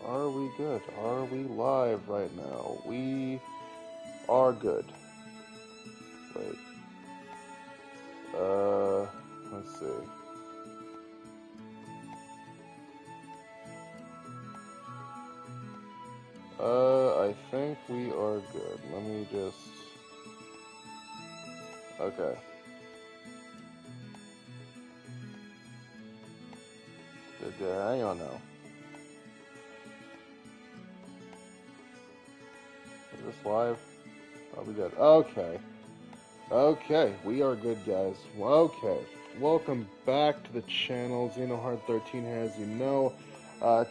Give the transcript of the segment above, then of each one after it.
Are we good? Are we live right now? We are good. Wait. Let's see. I think we are good. Let me just... Okay. Hang on now. Is this live? Are we good? Okay. Okay, we are good, guys. Okay. Welcome back to the channel. Xenohard13 here, as you know.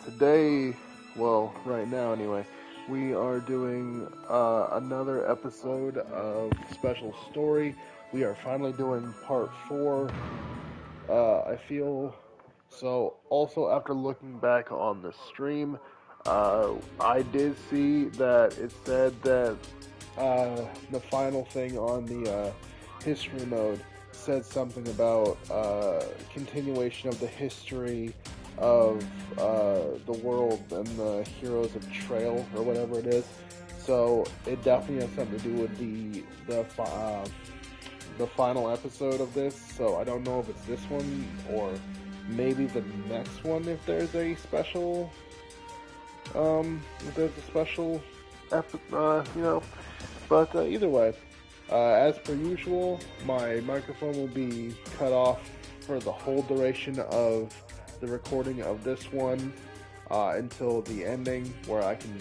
Today, well, right now anyway, we are doing another episode of Special Story. We are finally doing part 4. I feel so. Also, after looking back on the stream, I did see that it said that the final thing on the history mode said something about continuation of the history of the world and the heroes of Trail or whatever it is. So it definitely has something to do with the final episode of this. So I don't know if it's this one or maybe the next one if there's a special you know. But either way, as per usual, my microphone will be cut off for the whole duration of the recording of this one until the ending, where I can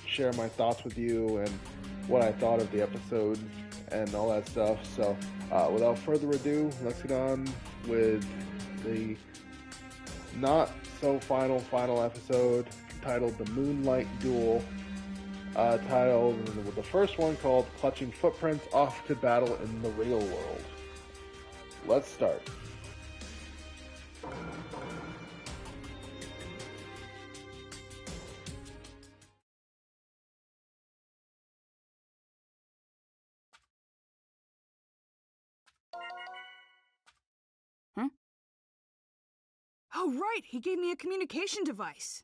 share my thoughts with you and what I thought of the episode and all that stuff. So without further ado, let's get on with the not so final episode titled The Moonlight Duel. Titled with the first one called Clutching Footprints Off to Battle in the Real World. Let's start. Huh? Oh, right! He gave me a communication device.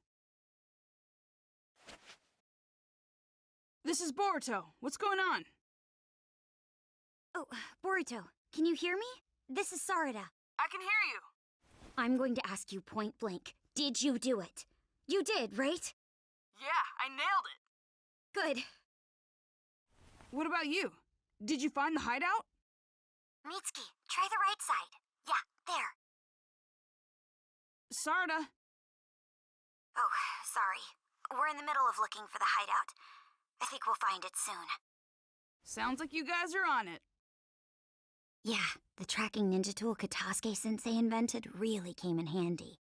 This is Boruto. What's going on? Oh, Boruto, can you hear me? This is Sarada. I can hear you. I'm going to ask you point blank. Did you do it? You did, right? Yeah, I nailed it. Good. What about you? Did you find the hideout? Mitsuki, try the right side. Yeah, there. Sarada. Oh, sorry. We're in the middle of looking for the hideout. I think we'll find it soon. Sounds like you guys are on it. Yeah, the tracking ninja tool Katasuke-sensei invented really came in handy.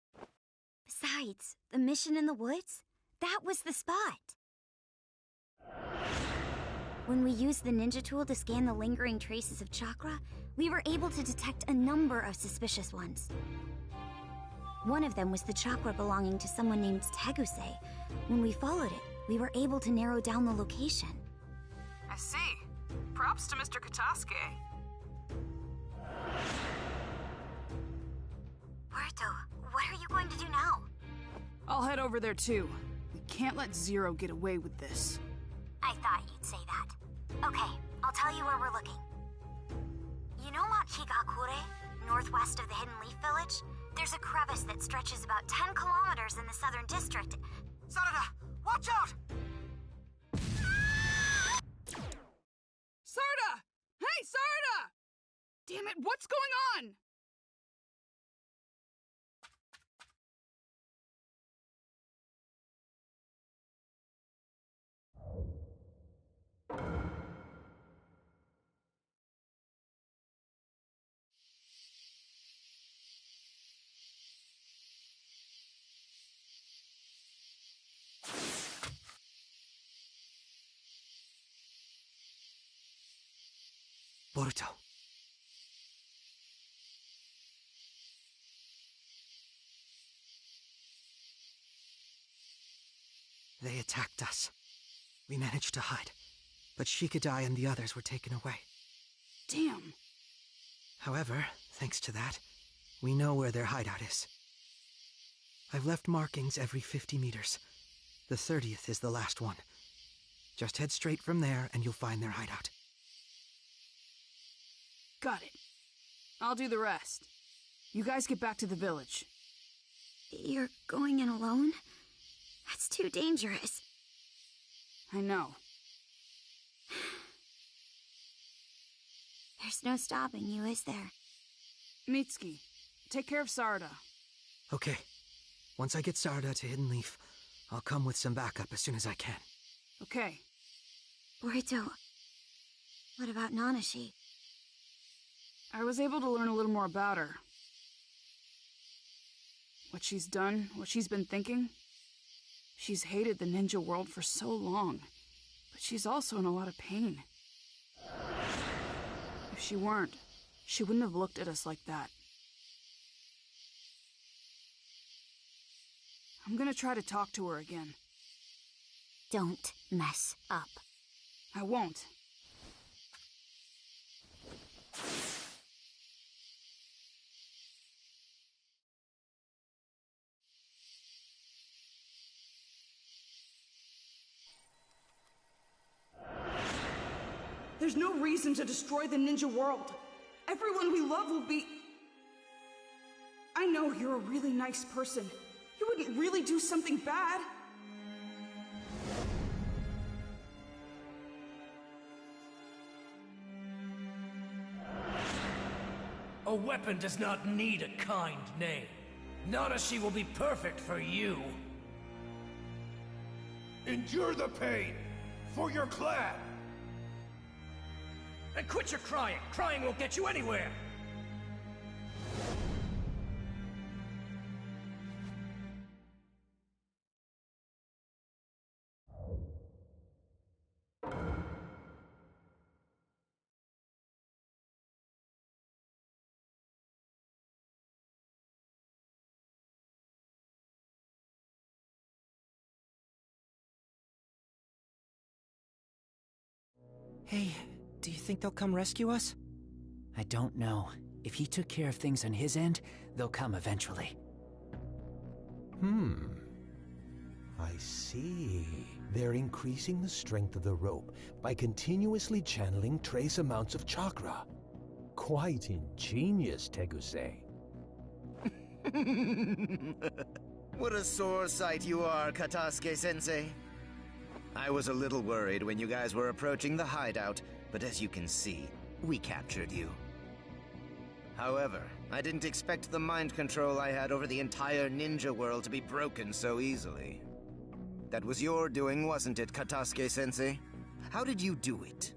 Besides, the mission in the woods? That was the spot. When we used the ninja tool to scan the lingering traces of chakra, we were able to detect a number of suspicious ones. One of them was the chakra belonging to someone named Teguse. When we followed it, we were able to narrow down the location. I see. Props to Mr. Katasuke. Boruto, what are you going to do now? I'll head over there too. We can't let Zero get away with this. I thought you'd say that. Okay, I'll tell you where we're looking. You know Mount Higakure, northwest of the Hidden Leaf Village? There's a crevice that stretches about 10 kilometers in the southern district. Sarada, watch out! Sarada! Hey, Sarada! Damn it, what's going on? Boruto. They attacked us. We managed to hide, but Shikadai and the others were taken away. Damn. However, thanks to that, we know where their hideout is. I've left markings every 50 meters, The 30th is the last one. Just head straight from there and you'll find their hideout. Got it. I'll do the rest. You guys get back to the village. You're going in alone? That's too dangerous. I know. There's no stopping you, is there? Mitsuki, take care of Sarada. Okay. Once I get Sarada to Hidden Leaf, I'll come with some backup as soon as I can. Okay. Boruto, what about Nanashi? I was able to learn a little more about her. What she's done, what she's been thinking. She's hated the ninja world for so long, but she's also in a lot of pain. If she weren't, she wouldn't have looked at us like that. I'm gonna try to talk to her again. Don't mess up. I won't. There's no reason to destroy the ninja world. Everyone we love will be... I know you're a really nice person. You wouldn't really do something bad. A weapon does not need a kind name. Nanashi will be perfect for you. Endure the pain for your clan. And quit your crying. Crying won't get you anywhere. Hey, do you think they'll come rescue us? I don't know. If he took care of things on his end, they'll come eventually. I see. They're increasing the strength of the rope by continuously channeling trace amounts of chakra. Quite ingenious, Teguse. What a sore sight you are, Katasuke-sensei. I was a little worried when you guys were approaching the hideout, but as you can see, we captured you. However, I didn't expect the mind control I had over the entire ninja world to be broken so easily. That was your doing, wasn't it, Katasuke-sensei? How did you do it?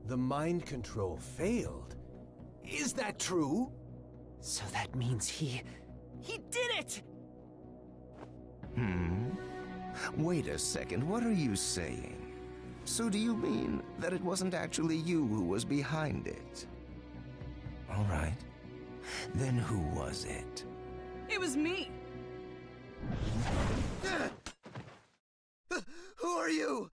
The mind control failed. Is that true? So that means he did it! Wait a second, what are you saying? So do you mean that it wasn't actually you who was behind it? All right. Then who was it? It was me. Who are you?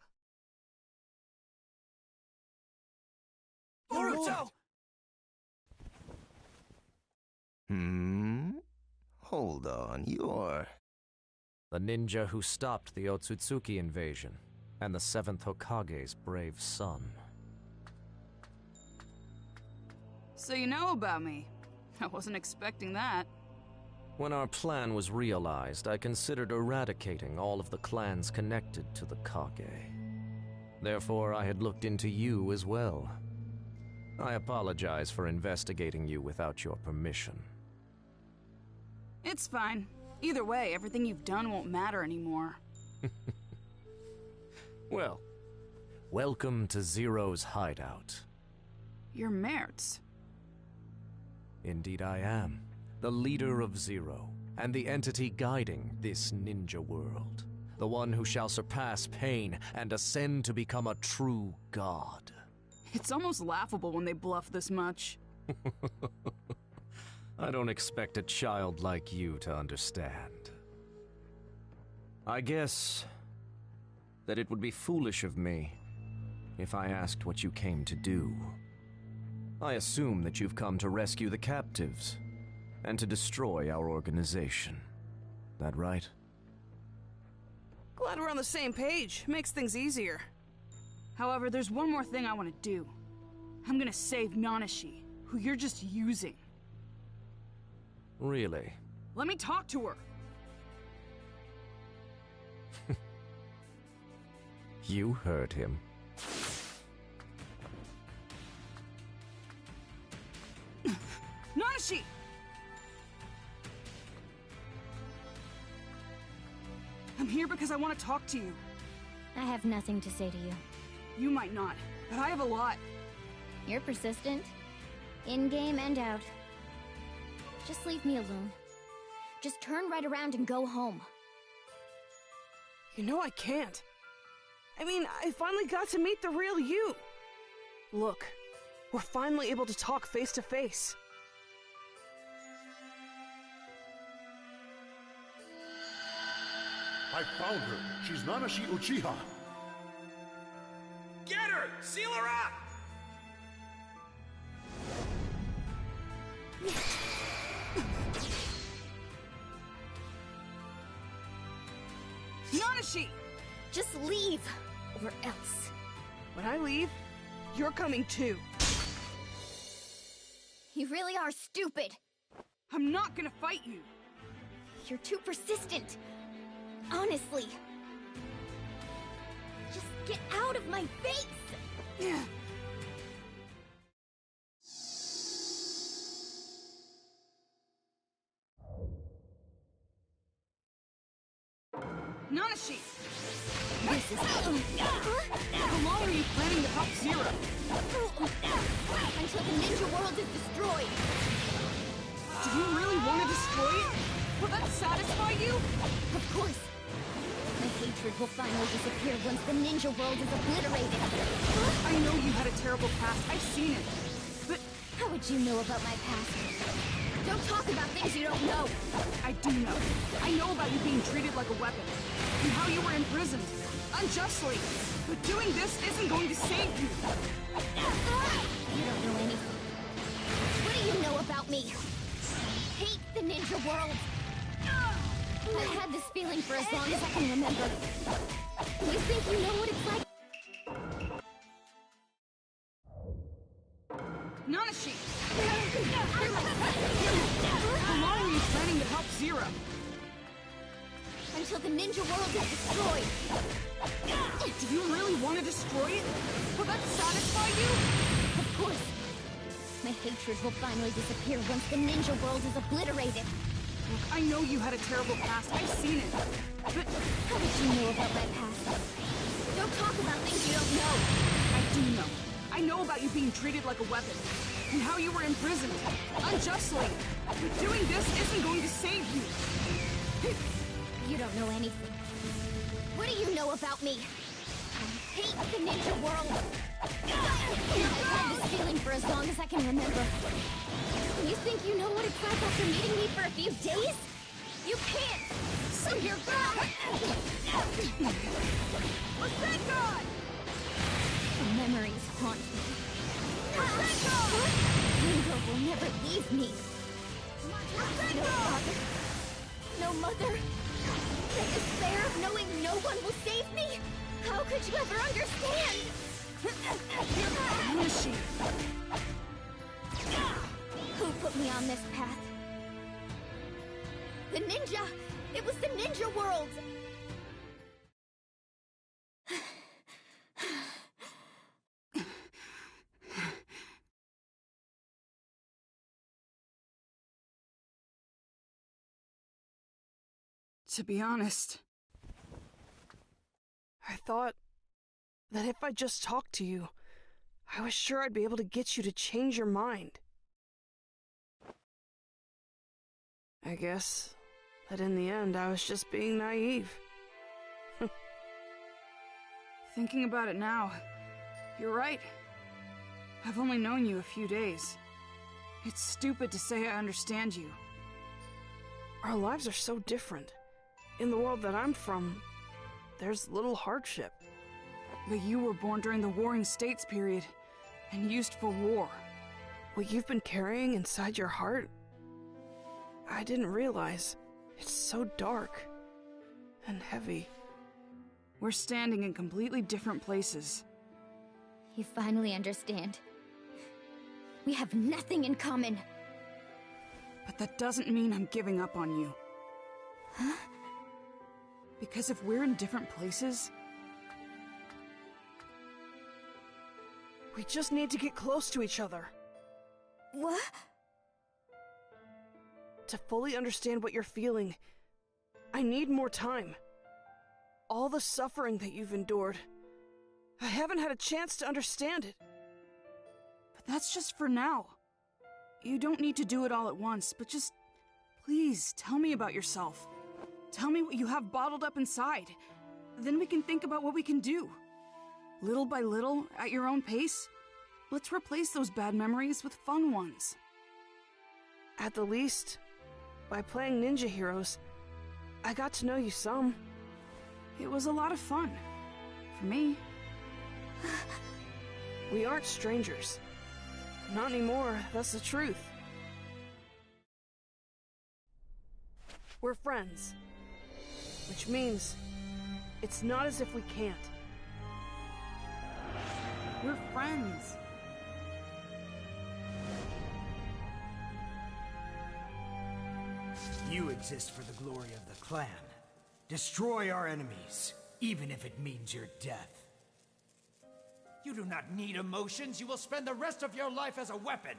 Boruto! Hold on, you're... The ninja who stopped the Otsutsuki invasion, and the 7th Hokage's brave son. So you know about me. I wasn't expecting that. When our plan was realized, I considered eradicating all of the clans connected to the Kage. Therefore, I had looked into you as well. I apologize for investigating you without your permission. It's fine. Either way, everything you've done won't matter anymore. Well, welcome to Zero's hideout. You're Mertz. Indeed I am, the leader of Zero, and the entity guiding this ninja world. The one who shall surpass pain and ascend to become a true god. It's almost laughable when they bluff this much. I don't expect a child like you to understand. I guess that it would be foolish of me if I asked what you came to do. I assume that you've come to rescue the captives and to destroy our organization. That right? Glad we're on the same page. Makes things easier. However, there's one more thing I want to do. I'm gonna save Nanashi, who you're just using. Really? Let me talk to her. You heard him. Nanashi! I'm here because I want to talk to you. I have nothing to say to you. You might not, but I have a lot. You're persistent. In-game and out. Just leave me alone. Just turn right around and go home. You know I can't. I mean, I finally got to meet the real you. Look, we're finally able to talk face to face. I found her. She's Nanashi Uchiha. Get her! Seal her up! Nanashi! Just leave, or else. When I leave, you're coming too. You really are stupid. I'm not gonna fight you. You're too persistent. Honestly. Just get out of my face! Nanashi! This is... How long are you planning to help Zero? Until the ninja world is destroyed. Do you really want to destroy it? Will that satisfy you? Of course. My hatred will finally disappear once the ninja world is obliterated. I know you had a terrible past. I've seen it. But how would you know about my past? Don't talk about things you don't know. I do know. I know about you being treated like a weapon. And how you were imprisoned. Unjustly. But doing this isn't going to save you. You don't know anything. What do you know about me? I hate the ninja world. I've had this feeling for as long as I can remember. You think you know what it's like? Nanashi! How long are you planning to help Zero? Until the ninja world is destroyed. Do you really want to destroy it? Will that satisfy you? Of course. My hatred will finally disappear once the ninja world is obliterated. Look, I know you had a terrible past. I've seen it. But how would you know about my past? Don't talk about things you don't know. I do know. I know about you being treated like a weapon. And how you were imprisoned. Unjustly. But doing this isn't going to save you. You don't know anything. What do you know about me? I hate the ninja world. I've had this feeling for as long as I can remember. You think you know what it's like after meeting me for a few days? You can't! So you're gone! What's that god? The memories haunt me. Ringo will never leave me. No father. No mother. The despair of knowing no one will save me? How could you ever understand? Nanashi. Who put me on this path? The ninja! It was the ninja world! To be honest, I thought that if I just talked to you, I was sure I'd be able to get you to change your mind. I guess that in the end I was just being naive. Thinking about it now, you're right. I've only known you a few days. It's stupid to say I understand you. Our lives are so different. In the world that I'm from, there's little hardship. But you were born during the Warring States period, and used for war. What you've been carrying inside your heart, I didn't realize. It's so dark and heavy. We're standing in completely different places. You finally understand. We have nothing in common. But that doesn't mean I'm giving up on you. Huh? Because if we're in different places, we just need to get close to each other. What? To fully understand what you're feeling, I need more time. All the suffering that you've endured, I haven't had a chance to understand it. But that's just for now. You don't need to do it all at once, but just please tell me about yourself. Tell me what you have bottled up inside. Then we can think about what we can do. Little by little, at your own pace, let's replace those bad memories with fun ones. At the least, by playing Ninja Heroes, I got to know you some. It was a lot of fun. For me. We aren't strangers. Not anymore, that's the truth. We're friends. Which means, it's not as if we can't. We're friends. You exist for the glory of the clan. Destroy our enemies, even if it means your death. You do not need emotions. You will spend the rest of your life as a weapon.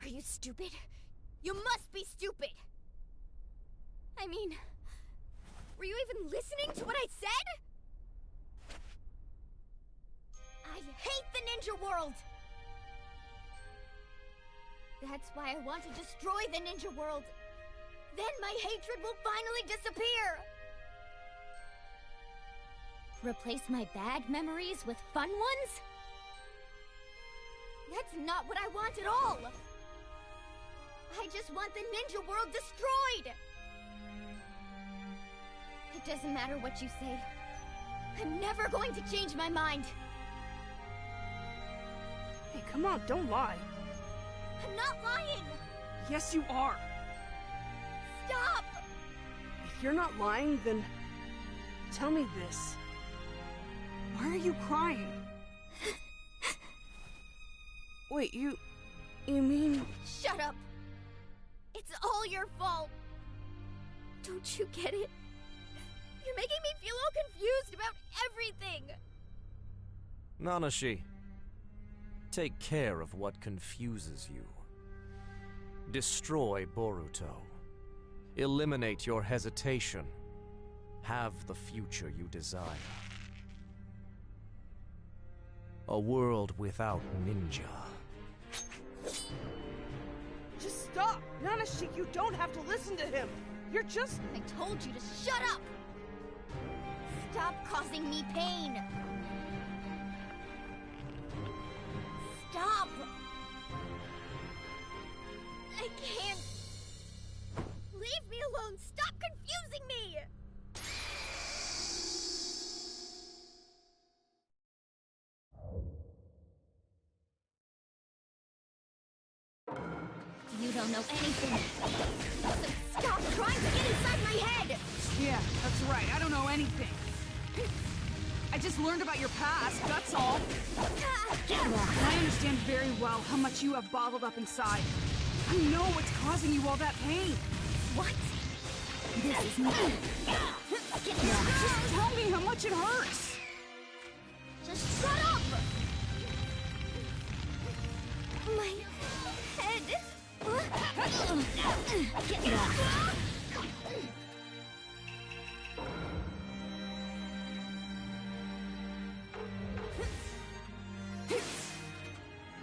Are you stupid? You must be stupid! I mean, were you even listening to what I said? I hate the ninja world! That's why I want to destroy the ninja world. Then my hatred will finally disappear! Replace my bad memories with fun ones? That's not what I want at all! I just want the ninja world destroyed! It doesn't matter what you say. I'm never going to change my mind! Hey, come on, don't lie. I'm not lying! Yes, you are. Stop! If you're not lying, then tell me this. Why are you crying? Wait, you mean... Shut up! It's all your fault! Don't you get it? You're making me feel all confused about everything! Nanashi, take care of what confuses you. Destroy Boruto. Eliminate your hesitation. Have the future you desire. A world without ninja. Just stop! Nanashi, you don't have to listen to him! You're just... I told you to shut up! Stop causing me pain! Stop! I can't... Leave me alone! Stop confusing me! You don't know anything. So stop trying to get inside my head! Yeah, that's right. I don't know anything. I just learned about your past, that's all. I understand very well how much you have bottled up inside. I know what's causing you all that pain. What? This is me. Just tell me how much it hurts. Just shut up! My head. Get lost.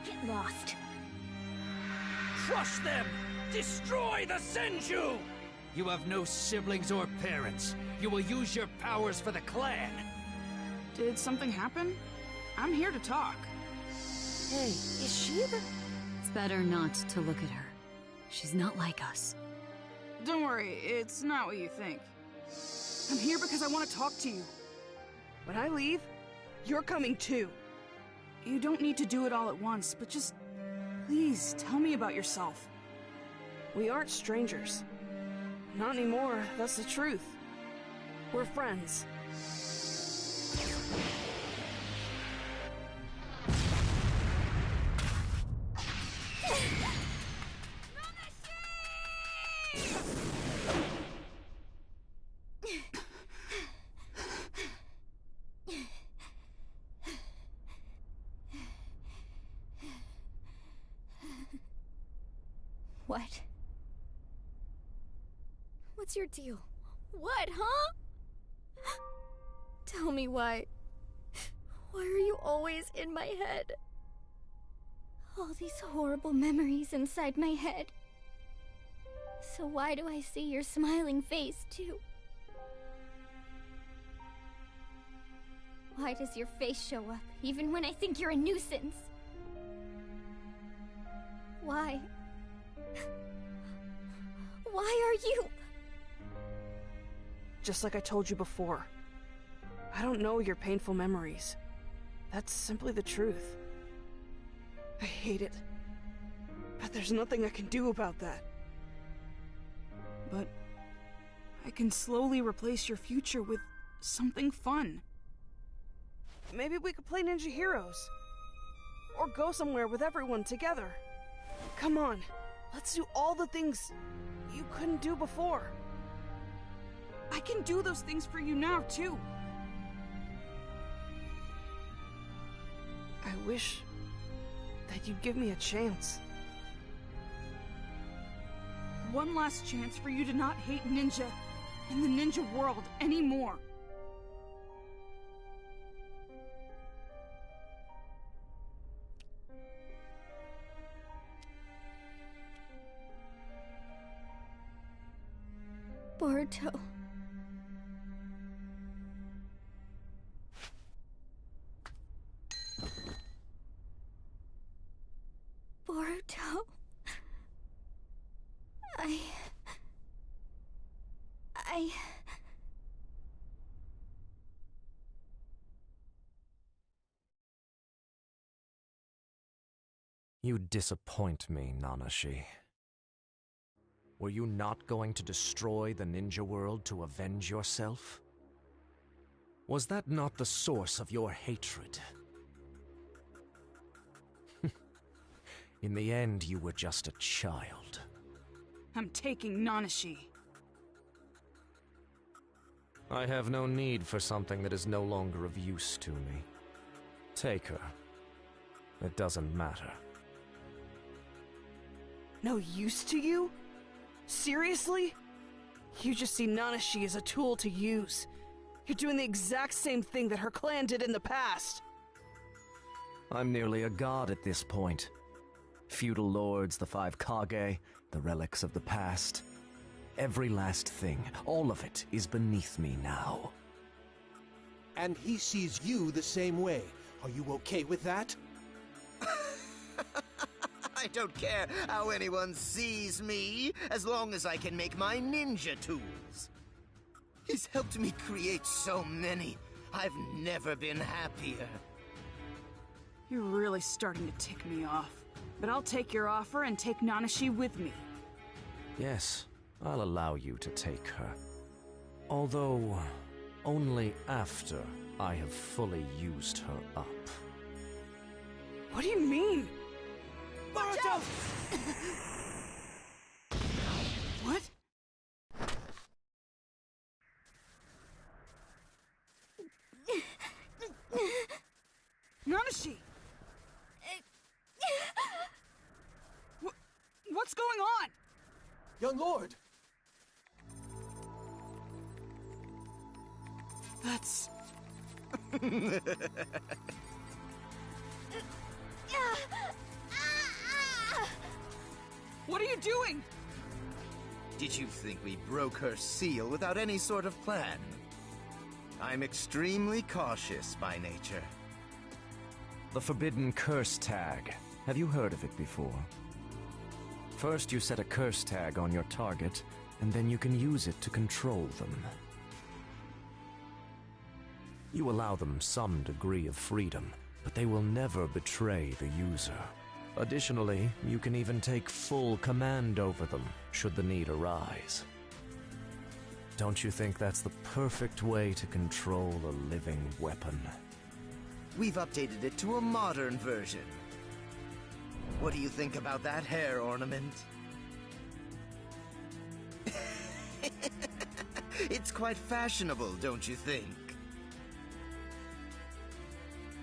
Get lost. Crush them! Destroy the Senju! You have no siblings or parents. You will use your powers for the clan. Did something happen? I'm here to talk. Hey, is she the... It's better not to look at her. She's not like us. Don't worry, it's not what you think. I'm here because I want to talk to you. When I leave, you're coming too. You don't need to do it all at once, but just Please, tell me about yourself. We aren't strangers. Not anymore, that's the truth. We're friends. What? What's your deal? What, huh? Tell me why. Why are you always in my head? All these horrible memories inside my head. So why do I see your smiling face, too? Why does your face show up, even when I think you're a nuisance? Why? Why are you... Just like I told you before. I don't know your painful memories. That's simply the truth. I hate it. But there's nothing I can do about that. But I can slowly replace your future with something fun. Maybe we could play Ninja Heroes. Or go somewhere with everyone together. Come on, let's do all the things you couldn't do before. I can do those things for you now, too. I wish that you'd give me a chance. One last chance for you to not hate Ninja and the Ninja world anymore. Boruto. Boruto. I... You disappoint me, Nanashi. Were you not going to destroy the ninja world to avenge yourself? Was that not the source of your hatred? In the end, you were just a child. I'm taking Nanashi. I have no need for something that is no longer of use to me. Take her. It doesn't matter. No use to you? Seriously? You just see Nanashi as a tool to use. You're doing the exact same thing that her clan did in the past. I'm nearly a god at this point. Feudal lords, the 5 Kage, the relics of the past. Every last thing, all of it is beneath me now. And he sees you the same way. Are you okay with that? I don't care how anyone sees me, as long as I can make my ninja tools. He's helped me create so many. I've never been happier. You're really starting to tick me off. But I'll take your offer and take Nanashi with me. Yes, I'll allow you to take her. Although, only after I have fully used her up. What do you mean? Watch out! What? Nanashi! What's going on? Young lord! That's... What are you doing? Did you think we broke her seal without any sort of plan? I'm extremely cautious by nature. The Forbidden Curse Tag. Have you heard of it before? First, you set a curse tag on your target, and then you can use it to control them. You allow them some degree of freedom, but they will never betray the user. Additionally, you can even take full command over them, should the need arise. Don't you think that's the perfect way to control a living weapon? We've updated it to a modern version. What do you think about that hair ornament? It's quite fashionable, don't you think?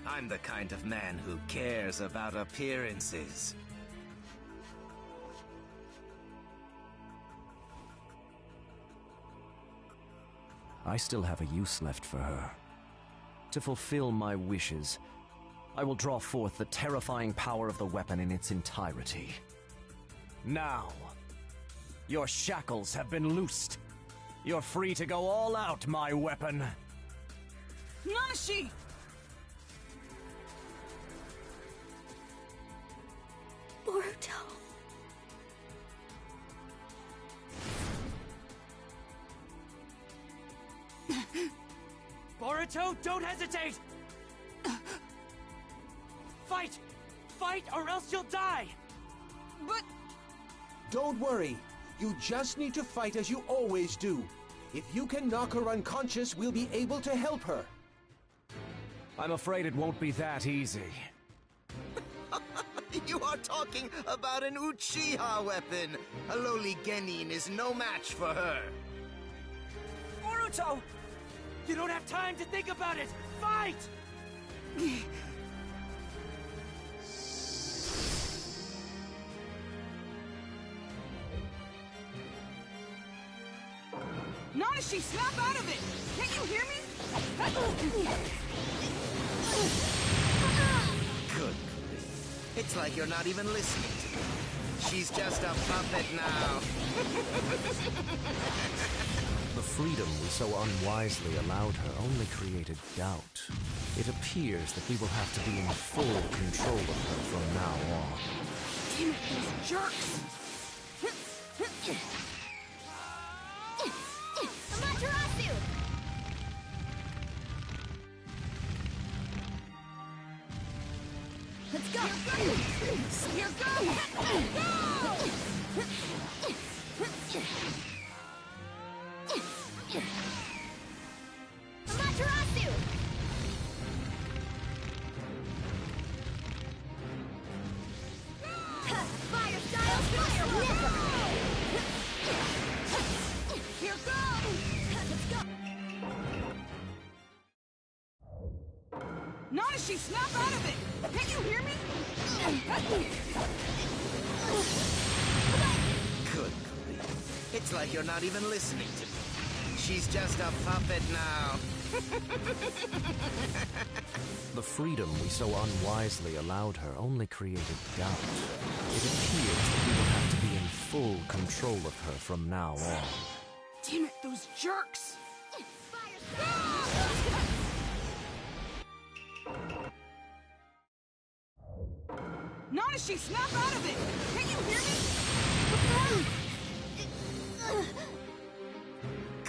I'm the kind of man who cares about appearances. I still have a use left for her. To fulfill my wishes, I will draw forth the terrifying power of the weapon in its entirety. Now, your shackles have been loosed. You're free to go all out, my weapon. Nanashi! Boruto. Boruto, don't hesitate! Fight! Fight or else you'll die! But... Don't worry. You just need to fight as you always do. If you can knock her unconscious, we'll be able to help her. I'm afraid it won't be that easy. You are talking about an Uchiha weapon! A lowly genin is no match for her! Boruto! You don't have time to think about it! Fight! Nanashi, snap out of it! Can't you hear me? Good grief. It's like you're not even listening to me. She's just a puppet now. The freedom we so unwisely allowed her only created doubt. It appears that we will have to be in full control of her from now on. Damn it, those jerks! Amaterasu! Let's go! Here goes! Amaterasu! Fire style, fire whip! Here goes! Let's go! Nanashi, snap out of it! Can't you hear me? Good grief. It's like you're not even listening to me. She's just a puppet now. The freedom we so unwisely allowed her only created doubt. It appears that we will have to be in full control of her from now on. Damn it, those jerks! Nanashi, snap out of it! Can't you hear me?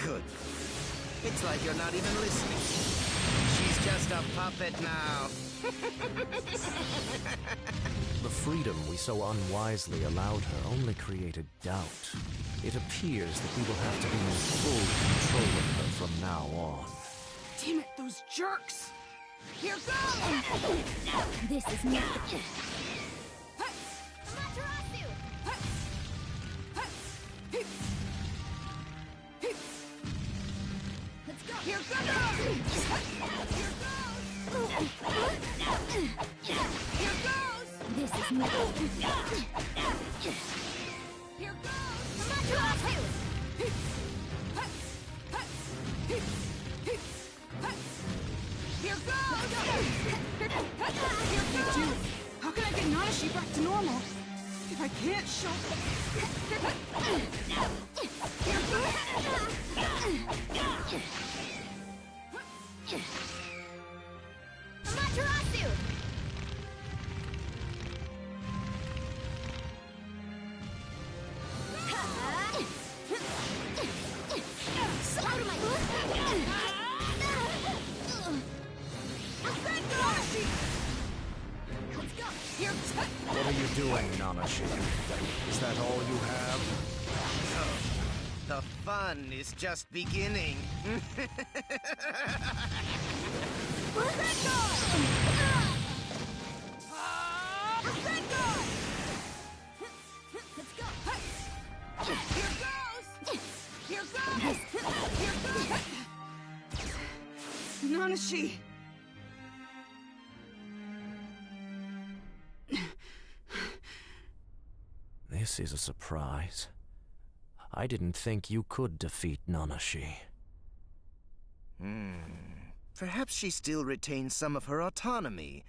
Good. It's like you're not even listening. She's just a puppet now. The freedom we so unwisely allowed her only created doubt. It appears that we will have to be in full control of her from now on. Damn it, those jerks! Here goes! This is not the... Let's go! Here goes! Here goes! This is not... Here goes! Amaterasu! Here goes! Dude, how can I get Nanashi back to normal if I can't show... Amaterasu! Out of my... Nanashi! Let's go! Here... What are you Nanashi. Is that all you have? The fun is just beginning. Nanashi! This is a surprise. I didn't think you could defeat Nanashi. Perhaps she still retains some of her autonomy.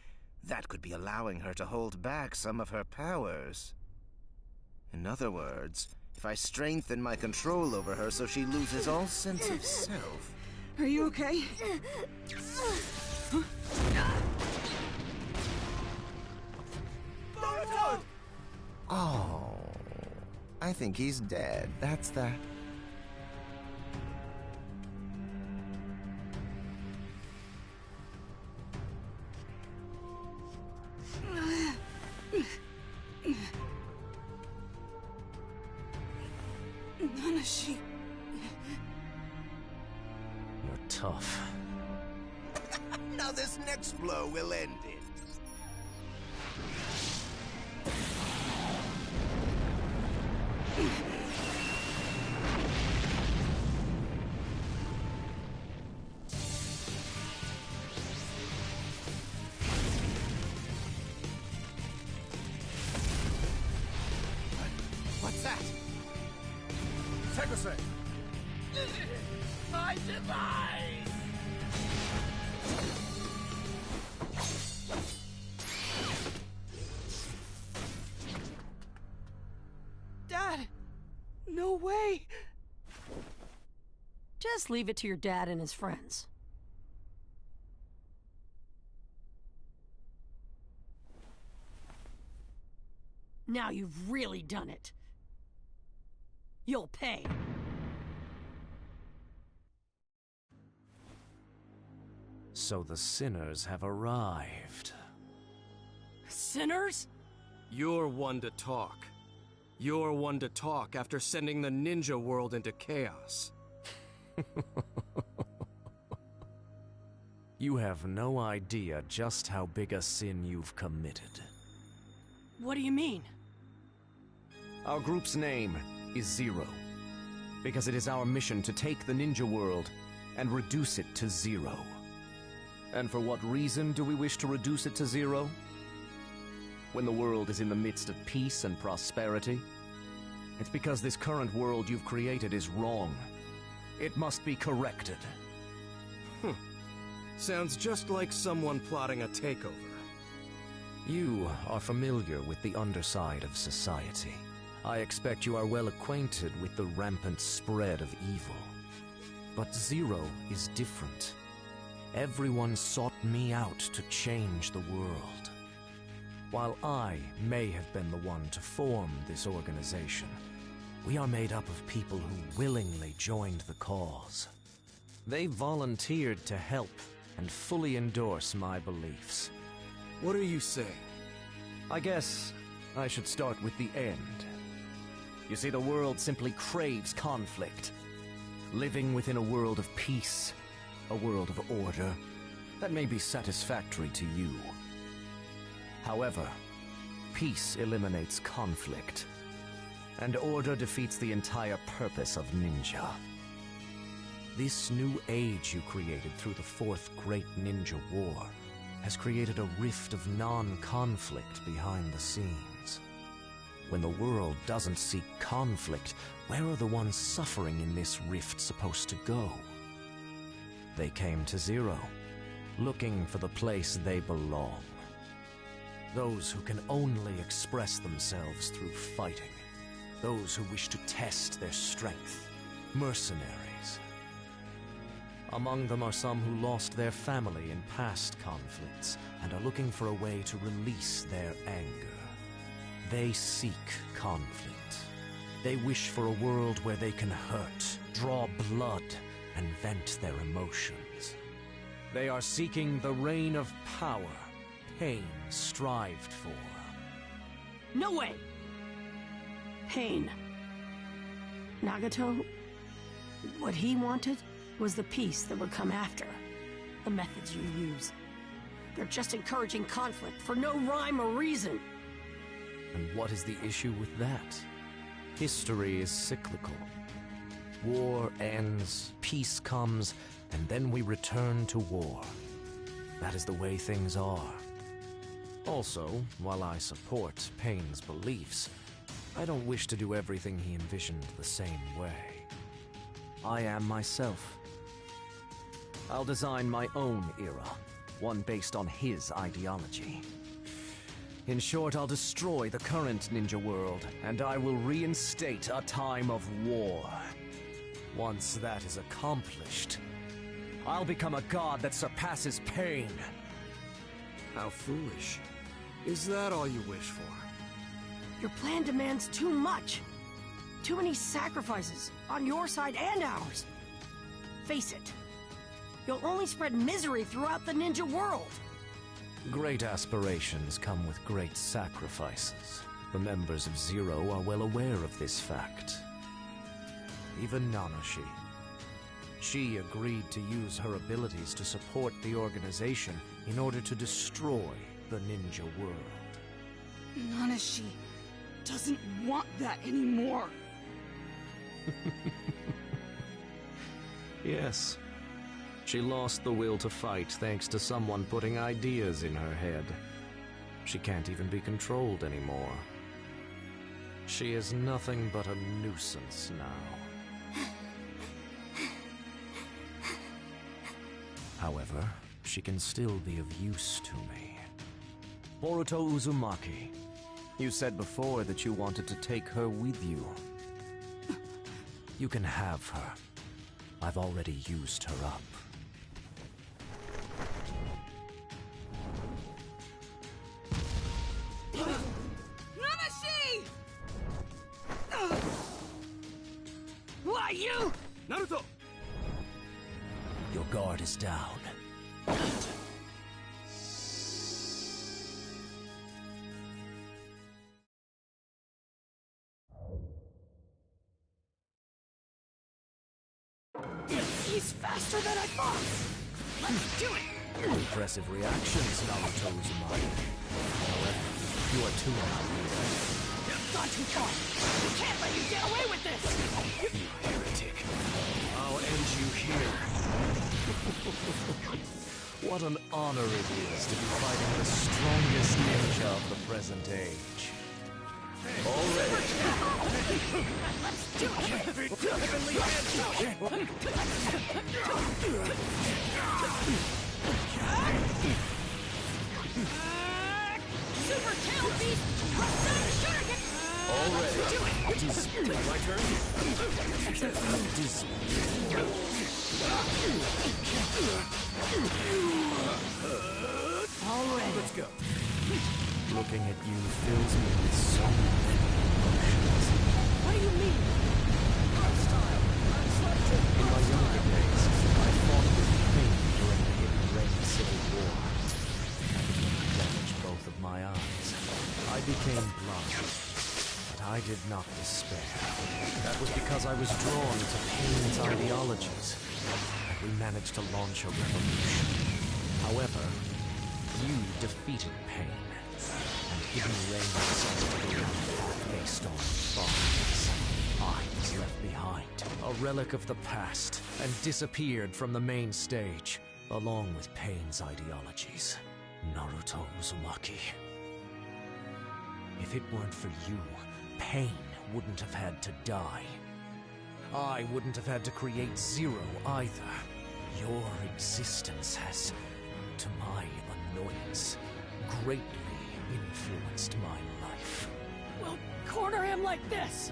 That could be allowing her to hold back some of her powers. In other words, if I strengthen my control over her so she loses all sense of self. Are you okay? Oh, I think he's dead. That's that. Nanashi. You're tough. Now this next blow will end it. What's that? Tegose! My device! Dad! No way! Just leave it to your dad and his friends. Now you've really done it. You'll pay. So the sinners have arrived. Sinners? You're one to talk. You're one to talk after sending the ninja world into chaos. You have no idea just how big a sin you've committed. What do you mean? Our group's name is Zero, because it is our mission to take the ninja world and reduce it to zero. And for what reason do we wish to reduce it to zero? When the world is in the midst of peace and prosperity? It's because this current world you've created is wrong. It must be corrected. Sounds just like someone plotting a takeover. You are familiar with the underside of society. I expect you are well acquainted with the rampant spread of evil. But Zero is different. Everyone sought me out to change the world. While I may have been the one to form this organization, we are made up of people who willingly joined the cause. They volunteered to help and fully endorse my beliefs. What are you saying? I guess I should start with the end. You see, the world simply craves conflict. Living within a world of peace, a world of order, that may be satisfactory to you. However, peace eliminates conflict, and order defeats the entire purpose of ninja. This new age you created through the Fourth Great Ninja War has created a rift of non-conflict behind the scenes. When the world doesn't seek conflict, where are the ones suffering in this rift supposed to go? They came to Zero, looking for the place they belong. Those who can only express themselves through fighting. Those who wish to test their strength. Mercenaries. Among them are some who lost their family in past conflicts and are looking for a way to release their anger. They seek conflict. They wish for a world where they can hurt, draw blood, and vent their emotions. They are seeking the reign of power Pain strived for. No way! Pain. Nagato, what he wanted was the peace that would come after. The methods you use. They're just encouraging conflict for no rhyme or reason. And what is the issue with that? History is cyclical. War ends, peace comes, and then we return to war. That is the way things are. Also, while I support Payne's beliefs, I don't wish to do everything he envisioned the same way. I am myself. I'll design my own era, one based on his ideology. In short, I'll destroy the current ninja world, and I will reinstate a time of war. Once that is accomplished, I'll become a god that surpasses Pain. How foolish. Is that all you wish for? Your plan demands too much. Too many sacrifices, on your side and ours. Face it, you'll only spread misery throughout the ninja world. Great aspirations come with great sacrifices. The members of Zero are well aware of this fact. Even Nanashi. She agreed to use her abilities to support the organization in order to destroy the ninja world. Nanashi doesn't want that anymore. Yes. She lost the will to fight thanks to someone putting ideas in her head. She can't even be controlled anymore. She is nothing but a nuisance now. However, she can still be of use to me. Boruto Uzumaki, you said before that you wanted to take her with you. You can have her. I've already used her up. Nanashi! Why you? Naruto! Your guard is down. He's faster than I thought! Let's do it! Impressive reactions, Naruto Uzumaki. However, you are too naive. You've gone too far! We can't let you get away with this! You heretic. I'll end you here. What an honor it is to be fighting the strongest ninja of the present age. Already. Let's do it! Heavenly Hand! Super Tail Beast! Already. Do it! It is My turn? it is Already. Let's go. looking at you fills me with so many emotions. What do you mean? In my younger days, I fought with pain during the Hidden Rain Civil War. I began to damage both of my eyes. I became blind, but I did not despair. That was because I was drawn to Pain's ideologies, and we managed to launch a revolution. However, you defeated Pain, and Hidden Rain started a path based on bonds. I was left behind, a relic of the past, and disappeared from the main stage, along with Pain's ideologies. Naruto Uzumaki. If it weren't for you, Pain wouldn't have had to die. I wouldn't have had to create Zero either. Your existence has, to my annoyance, greatly influenced my life. We'll corner him like this!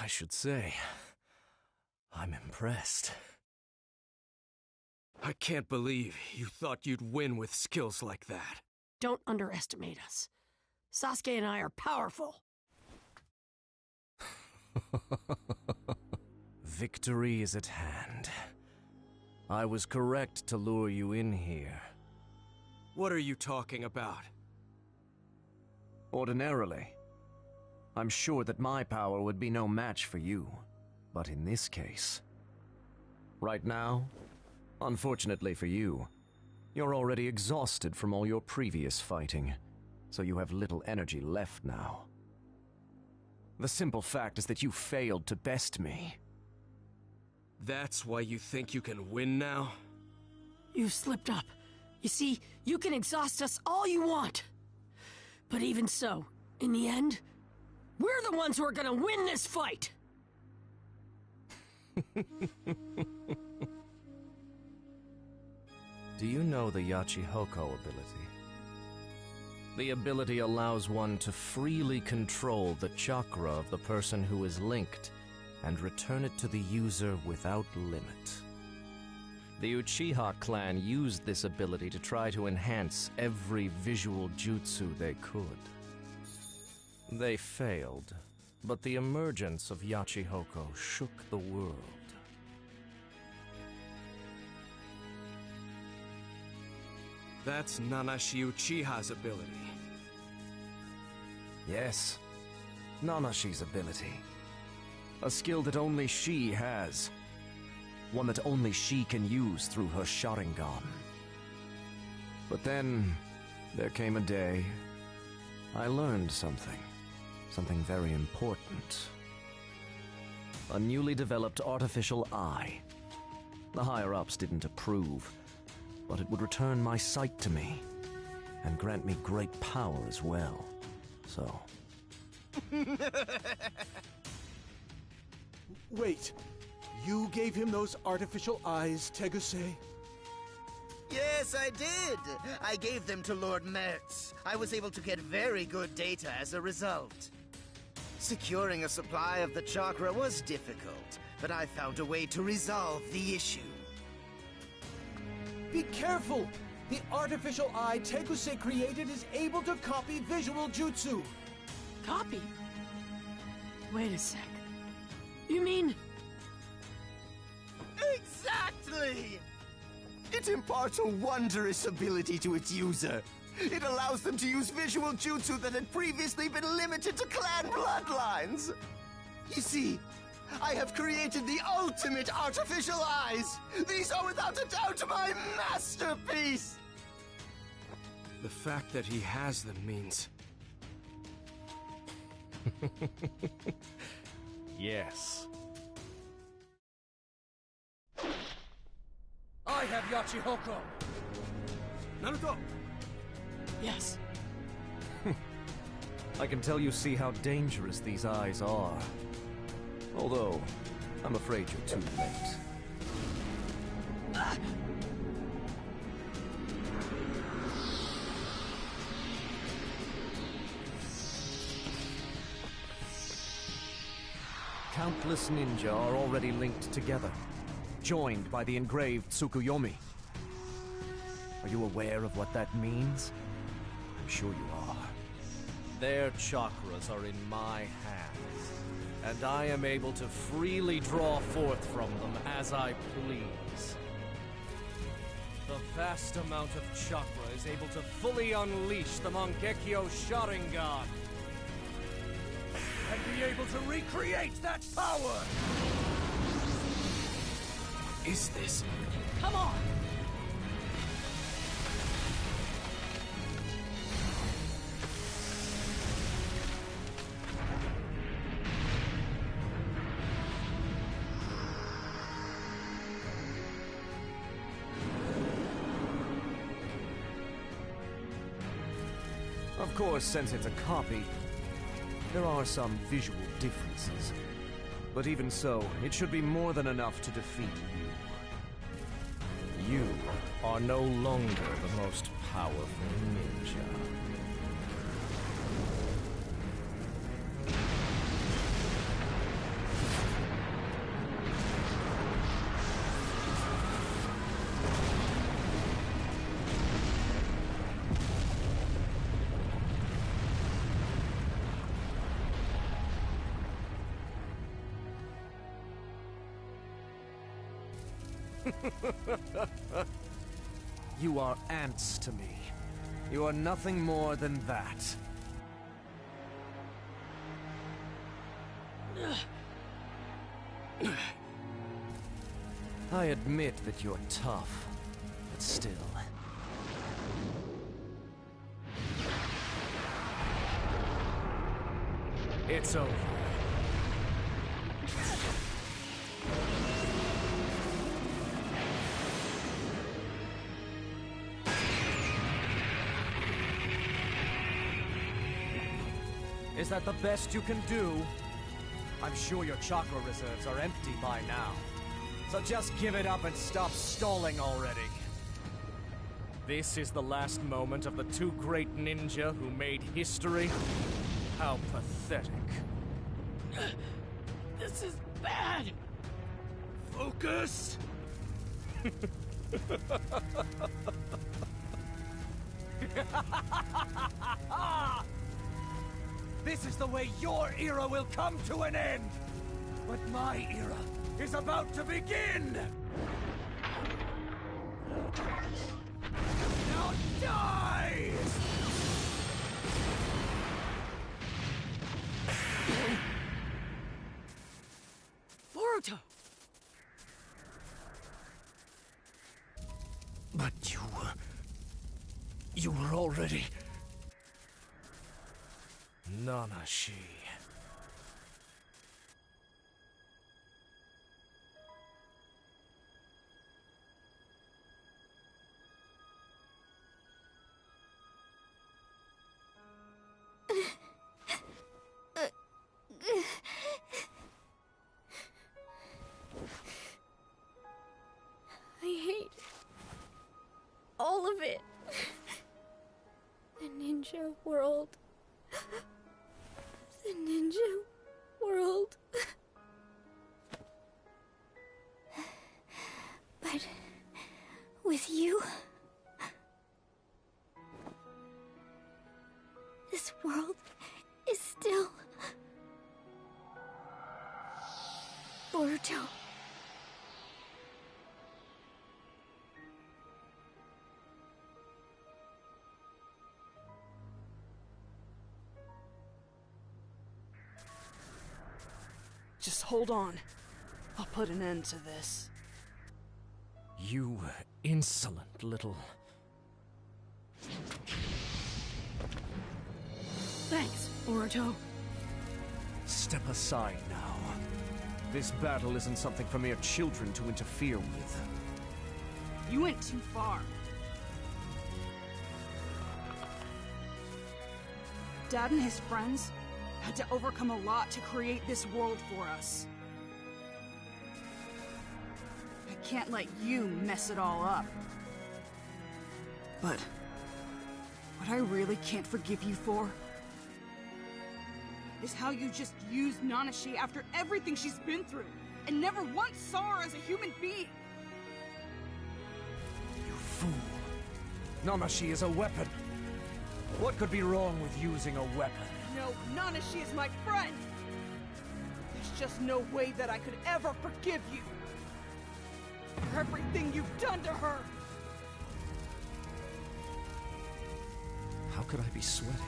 I should say, I'm impressed. I can't believe you thought you'd win with skills like that. Don't underestimate us. Sasuke and I are powerful. Victory is at hand. I was correct to lure you in here. What are you talking about? Ordinarily, I'm sure that my power would be no match for you. But in this case, right now, unfortunately for you, you're already exhausted from all your previous fighting, so you have little energy left now. The simple fact is that you failed to best me. That's why you think you can win now? You slipped up. You see, you can exhaust us all you want. But even so, in the end, we're the ones who are gonna win this fight! Do you know the Yachihoko ability? The ability allows one to freely control the chakra of the person who is linked and return it to the user without limit. The Uchiha clan used this ability to try to enhance every visual jutsu they could. They failed, but the emergence of Yachihoko shook the world. That's Nanashi Uchiha's ability. Yes, Nanashi's ability. A skill that only she has. One that only she can use through her Sharingan. But then, there came a day, I learned something. Something very important. A newly developed artificial eye. The higher-ups didn't approve, but it would return my sight to me, and grant me great power as well. So... Wait, you gave him those artificial eyes, Teguse? Yes, I did. I gave them to Lord Mertz. I was able to get very good data as a result. Securing a supply of the chakra was difficult, but I found a way to resolve the issue. Be careful! The artificial eye Teguse created is able to copy visual jutsu. Copy? Wait a sec. You mean... Exactly! It imparts a wondrous ability to its user. It allows them to use visual jutsu that had previously been limited to clan bloodlines. You see, I have created the ultimate artificial eyes. These are without a doubt my masterpiece. The fact that he has them means... Yes. I have Yachihoko! Naruto! Yes. I can tell you see how dangerous these eyes are. Although, I'm afraid you're too late. Countless ninja are already linked together, joined by the engraved Tsukuyomi. Are you aware of what that means? I'm sure you are. Their chakras are in my hands, and I am able to freely draw forth from them as I please. The vast amount of chakra is able to fully unleash the Mangekyo Sharingan, and be able to recreate that power! What is this? Come on! Of course, since it's a copy, there are some visual differences. But even so, it should be more than enough to defeat you. You are no longer the most powerful ninja. You are ants to me. You are nothing more than that. I admit that you're tough, but still. It's over. Is that the best you can do? I'm sure your chakra reserves are empty by now. So just give it up and stop stalling already. This is the last moment of the two great ninja who made history? How pathetic. This is bad! Focus! This is the way your era will come to an end! But my era is about to begin! Now die! Boruto! But you were already... Nanashi. I hate all of it. The ninja world. The ninja world. But with you, this world is still Boruto. Just hold on. I'll put an end to this. You insolent little... Thanks, Boruto. Step aside now. This battle isn't something for mere children to interfere with. You went too far. Dad and his friends had to overcome a lot to create this world for us. I can't let you mess it all up. But what I really can't forgive you for is how you just used Nanashi after everything she's been through, and never once saw her as a human being. You fool. Nanashi is a weapon. What could be wrong with using a weapon? No, Nanashi is my friend! There's just no way that I could ever forgive you for everything you've done to her! How could I be sweating?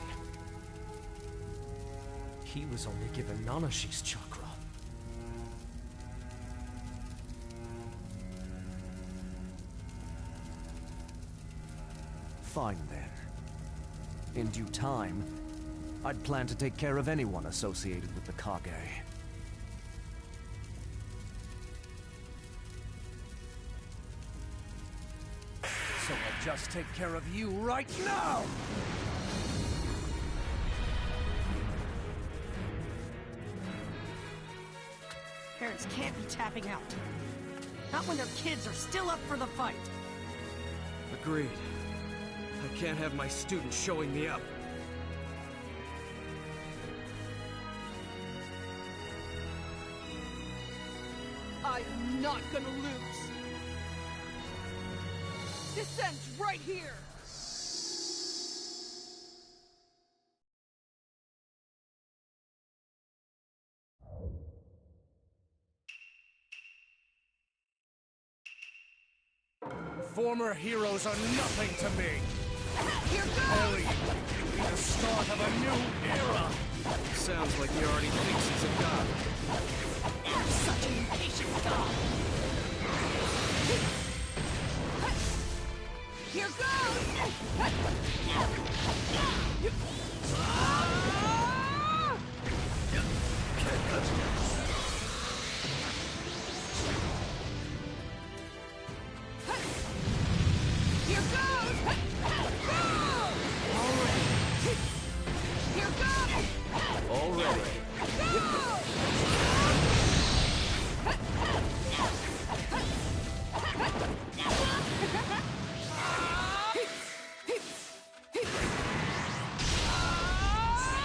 He was only given Nanashi's chakra. Fine then. In due time, I'd plan to take care of anyone associated with the Kage. So I'll just take care of you right now! Parents can't be tapping out. Not when their kids are still up for the fight. Agreed. I can't have my students showing me up. I am not gonna lose! This ends right here! Former heroes are nothing to me. Here goes! Only you can be the start of a new era. Sounds like he already thinks he's a god. Such an impatient god! Here goes! Here goes! Go! Already. Here goes! Already. Go!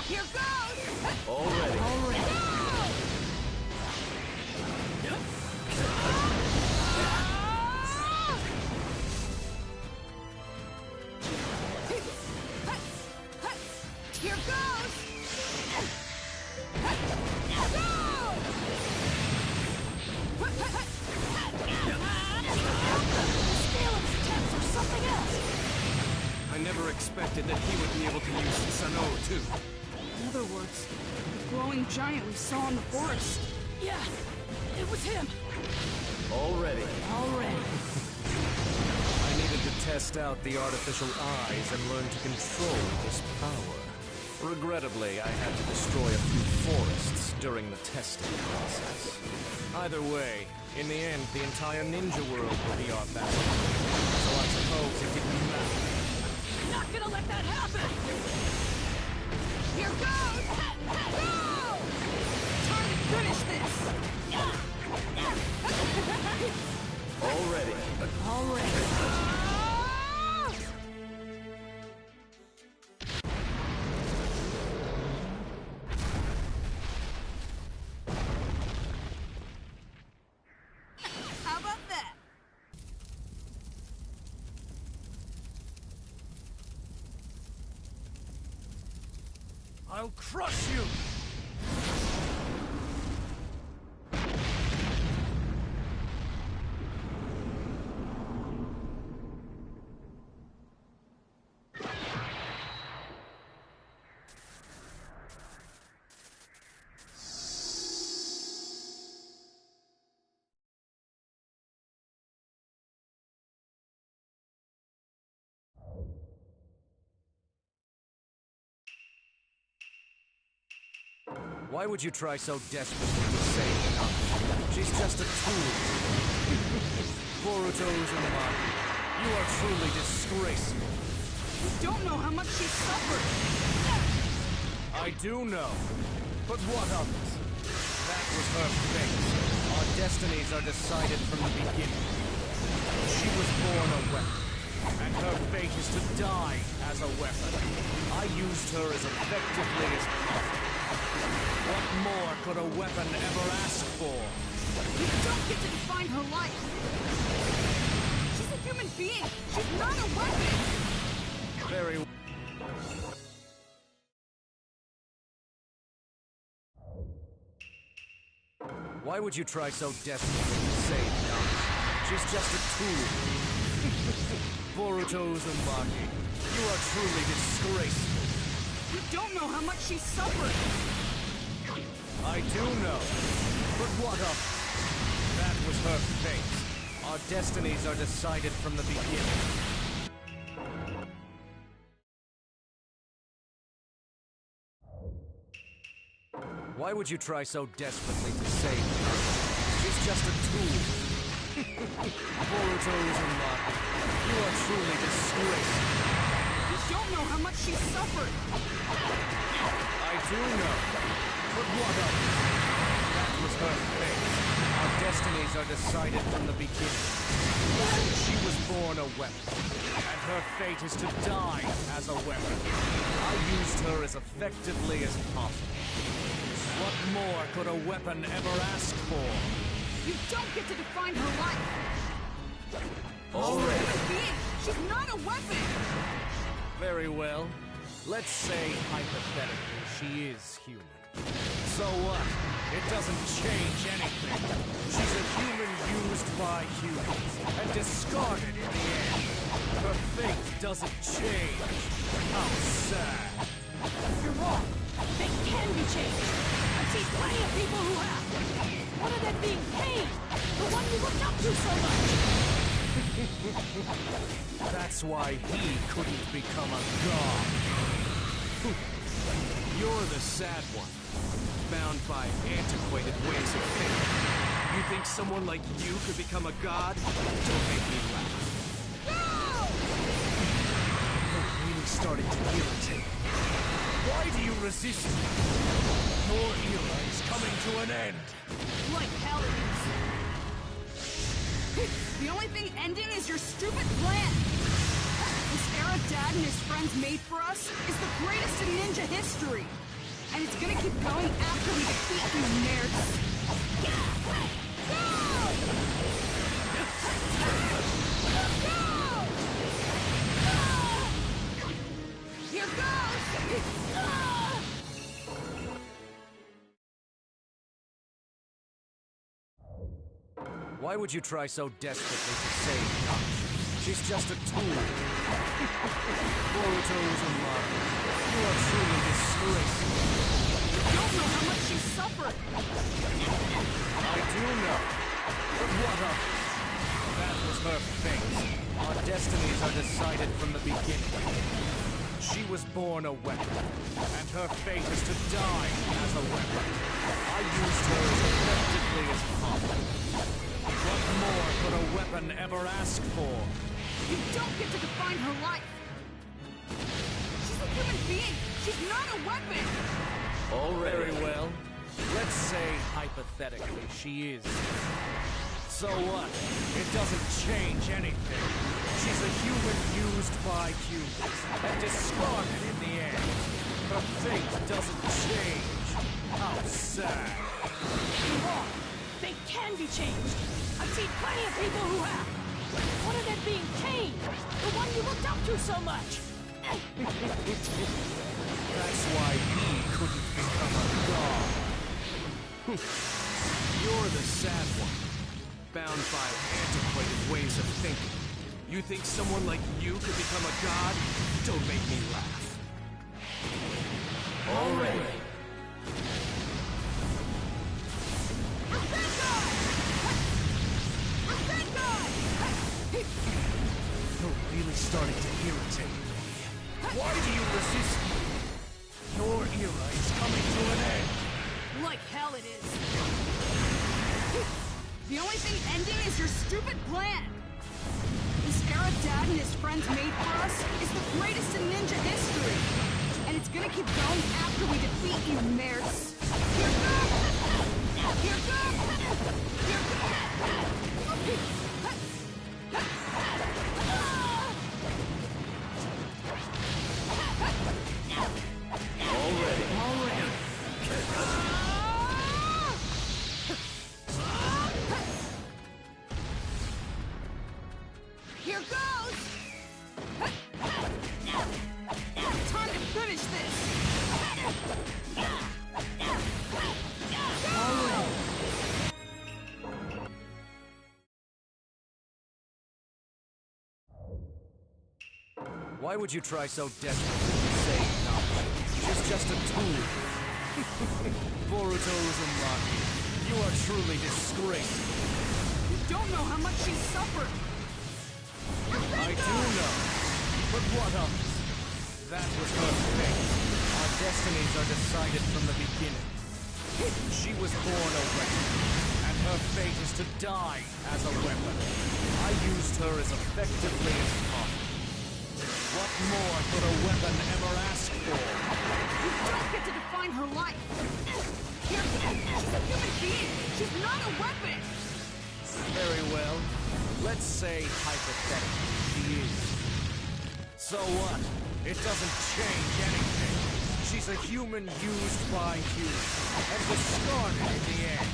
Here goes! Already. Here goes! I never expected that he would be able to use Sano too. In other words, the glowing giant we saw in the forest. Yeah, it was him. Already. I needed to test out the artificial eyes and learn to control his power. Regrettably, I had to destroy a few forests during the testing process. Either way, in the end, the entire ninja world will be our battle. So I suppose it didn't matter. Not gonna let that happen! Here goes! Go! Time to finish this! Already. How about that? I'll crush you! Why would you try so desperately to save her? She's just a tool. Boruto Uzumaki, you are truly disgraceful. You don't know how much she suffered. I do know. But what of it? That was her fate. Our destinies are decided from the beginning. She was born a weapon, and her fate is to die as a weapon. I used her as effectively as possible. What more could a weapon ever ask for? You don't get to define her life. She's a human being. She's not a weapon. Very well. Why would you try so desperately to save Nami? She's just a tool. Boruto Uzumaki, you are truly disgraceful. You don't know how much she suffered. I do know. But what of it? That was her fate. Our destinies are decided from the beginning. Why would you try so desperately to save her? She's just a tool. Boruto Uzumaki, you are truly disgraceful. You don't know how much she suffered. I do know. But what of it? That was her fate. Our destinies are decided from the beginning. She was born a weapon, and her fate is to die as a weapon. I used her as effectively as possible. What more could a weapon ever ask for? You don't get to define her life. Already. She's a human being. She's not a weapon. Very well. Let's say, hypothetically, she is human. So what? it doesn't change anything. She's a human used by humans and discarded in the end. Her fate doesn't change. How sad. You're wrong. Fate can be changed. I've seen plenty of people who have. One of them being Pain, the one you looked up to so much. That's why he couldn't become a god. You're the sad one, bound by antiquated ways of thinking. You think someone like you could become a god? Don't make me laugh. No! You're really starting to irritate. Why do you resist me? Your era is coming to an end. Like hell it is. The only thing ending is your stupid plan. This era Dad and his friends made for us is the greatest in ninja history. And it's gonna keep going after we defeat you nerds. Here goes! Why would you try so desperately to save Naruto? She's just a tool. Boruto is a model. You are truly disgraceful. You don't know how much she suffered. I do know. But what of it? That was her fate. Our destinies are decided from the beginning. She was born a weapon, and her fate is to die as a weapon. I used her as effectively as possible. What more could a weapon ever ask for? You don't get to define her life. She's a human being. She's not a weapon. Very well. Let's say, hypothetically, she is. So what? It doesn't change anything. She's a human used by humans, and discarded in the end. Her fate doesn't change. How sad. You're wrong. Fate can be changed. I've seen plenty of people who have. One of them being Pain, the one you looked up to so much. That's why he couldn't become a god. You're the sad one, bound by antiquated ways of thinking. You think someone like you could become a god? Don't make me laugh. Already. You're really starting to irritate me. Why do you resist me? Your era is coming to an end. Like hell it is. The only thing ending is your stupid plan. This era Dad and his friends made for us is the greatest in ninja history. And it's gonna keep going after we defeat you, nerds. Here goes! Here goes! Here goes! Already. Here goes! Time to finish this! Why would you try so desperately to save Naruto? She's just a tool. Boruto is a monkey. You are truly disgraceful. You don't know how much she suffered. I do know. But what of it? That was her fate. Our destinies are decided from the beginning. She was born a weapon, and her fate is to die as a weapon. I used her as effectively as possible. What more could a weapon ever ask for? You don't get to define her life. She's a human being. She's not a weapon. Very well. Let's say, hypothetically, she is. So what? It doesn't change anything. She's a human used by humans, and discarded in the end.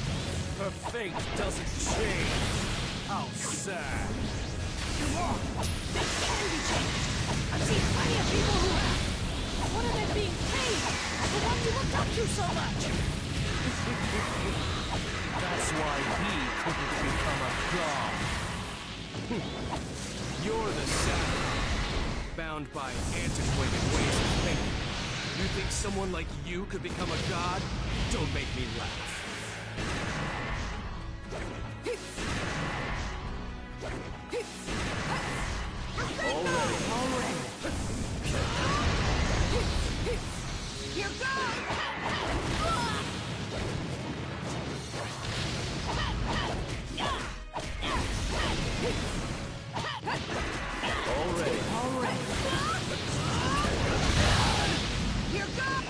Her fate doesn't change. How sad. You're wrong. Fate can be changed. I've seen plenty of people who have. One of them being Pain, the one you looked up to so much. That's why he couldn't become a god. You're the savage, bound by antiquated ways of thinking. You think someone like you could become a god? Don't make me laugh. Already. Here goes! Already. Here goes!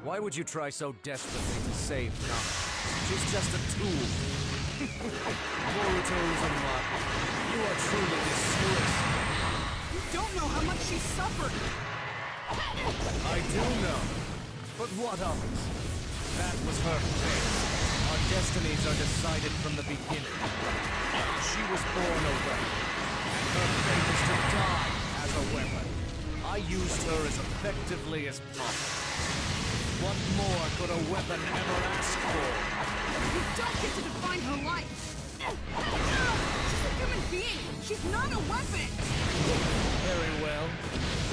Why would you try so desperately to save Nana? She's just a tool. Boruto Uzumaki, you are truly disgraceful. You don't know how much she suffered. I do know. But what of it? That was her fate. Our destinies are decided from the beginning. She was born a weapon, and her fate is to die as a weapon. I used her as effectively as possible. What more could a weapon ever ask for? You don't get to define her life. She's a human being. She's not a weapon. Very well.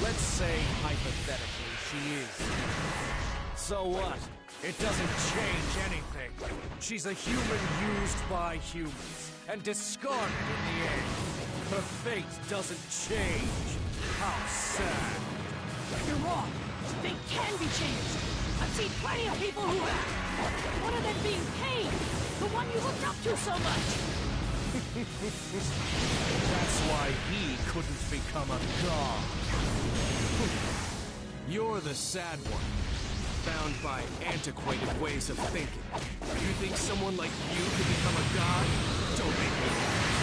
Let's say, hypothetically, she is. So what? It doesn't change anything. She's a human used by humans, and discarded in the end. Her fate doesn't change. How sad. You're wrong. They can be changed. I've seen plenty of people who have. One of them being Pain, the one you looked up to so much. That's why he couldn't become a god. You're the sad one, bound by antiquated ways of thinking. You think someone like you could become a god? Don't make me laugh.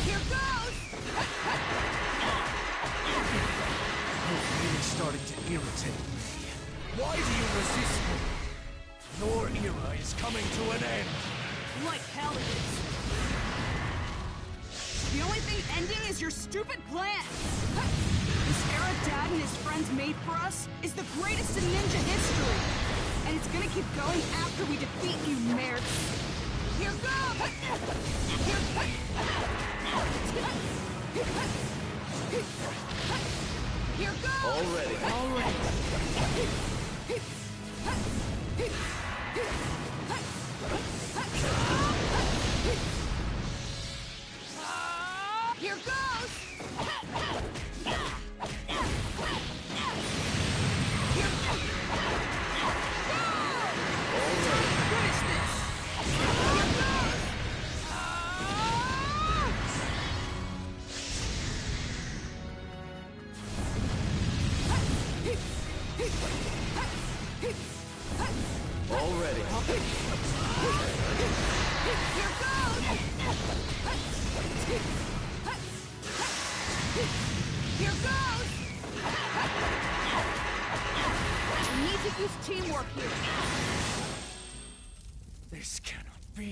Here goes! You're really starting to irritate me. Why do you resist me? Your era is coming to an end. Like hell it is. The only thing ending is your stupid plan. This era Dad and his friends made for us is the greatest in ninja history. And it's gonna keep going after we defeat you, nerds. Here goes! Here goes! Already. Here goes! Finish this! Here goes! Already. Here goes! Here goes! We need to use teamwork here. This cannot be.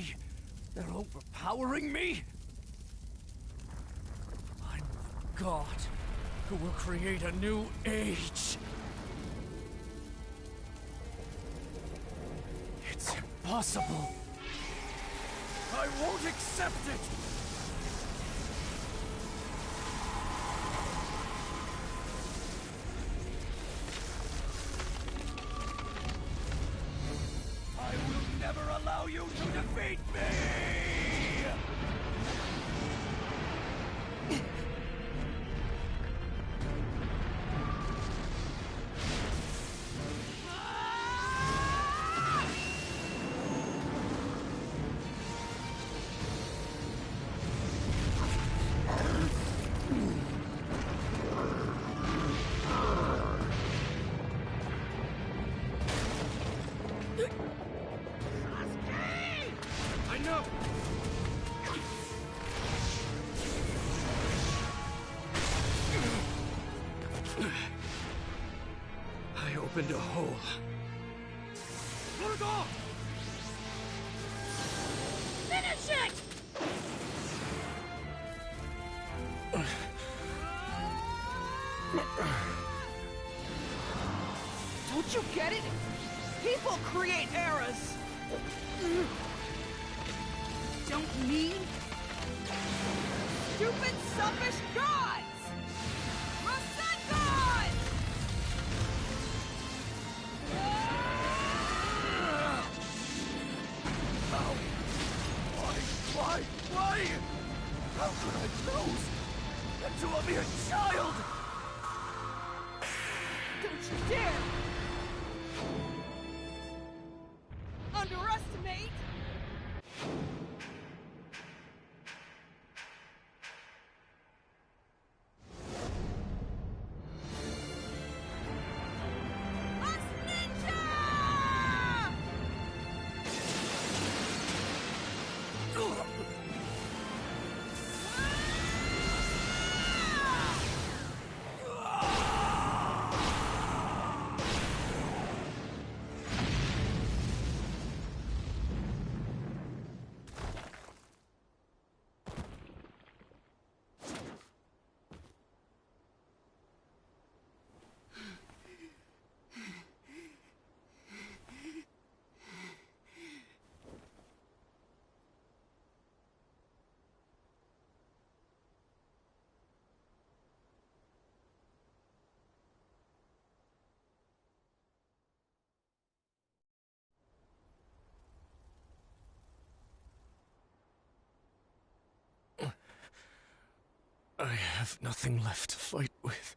They're overpowering me. I'm the god who will create a new age. It's impossible. I won't accept it. I will never allow you to defeat me! opened a hole. Boruto! Finish it! Don't you get it? People create eras! Don't need stupid, selfish gods! Rasengan! Why? How could I lose? And to a mere child! Don't you dare! Underestimate! Us Ninja! I have nothing left to fight with.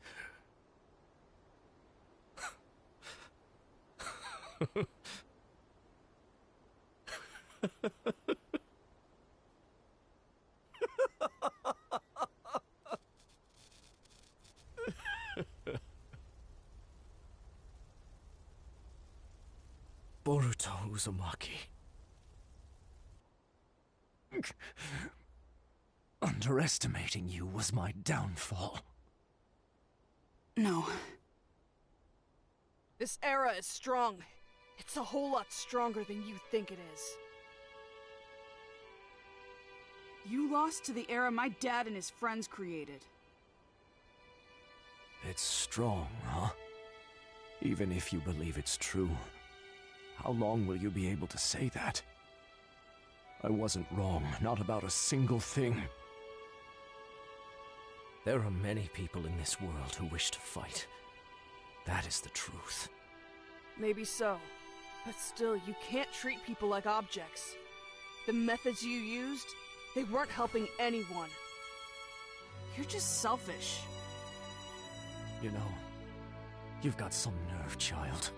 Boruto Uzumaki. Underestimating you was my downfall. No. This era is strong. It's a whole lot stronger than you think it is. You lost to the era my dad and his friends created. It's strong, huh? Even if you believe it's true. How long will you be able to say that? I wasn't wrong, not about a single thing. There are many people in this world who wish to fight. That is the truth. Maybe so. But still, you can't treat people like objects. The methods you used, they weren't helping anyone. You're just selfish. You know, you've got some nerve, child.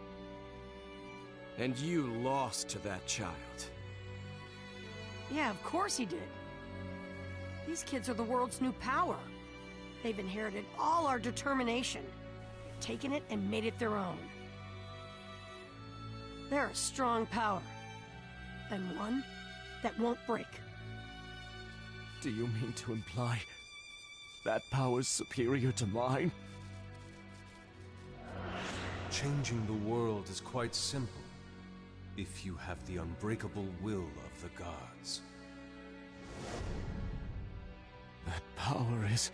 And you lost to that child. Yeah, of course he did. These kids are the world's new power. They've inherited all our determination, taken it and made it their own. They're a strong power, and one that won't break. Do you mean to imply that power's superior to mine? Changing the world is quite simple, if you have the unbreakable will of the gods. That power is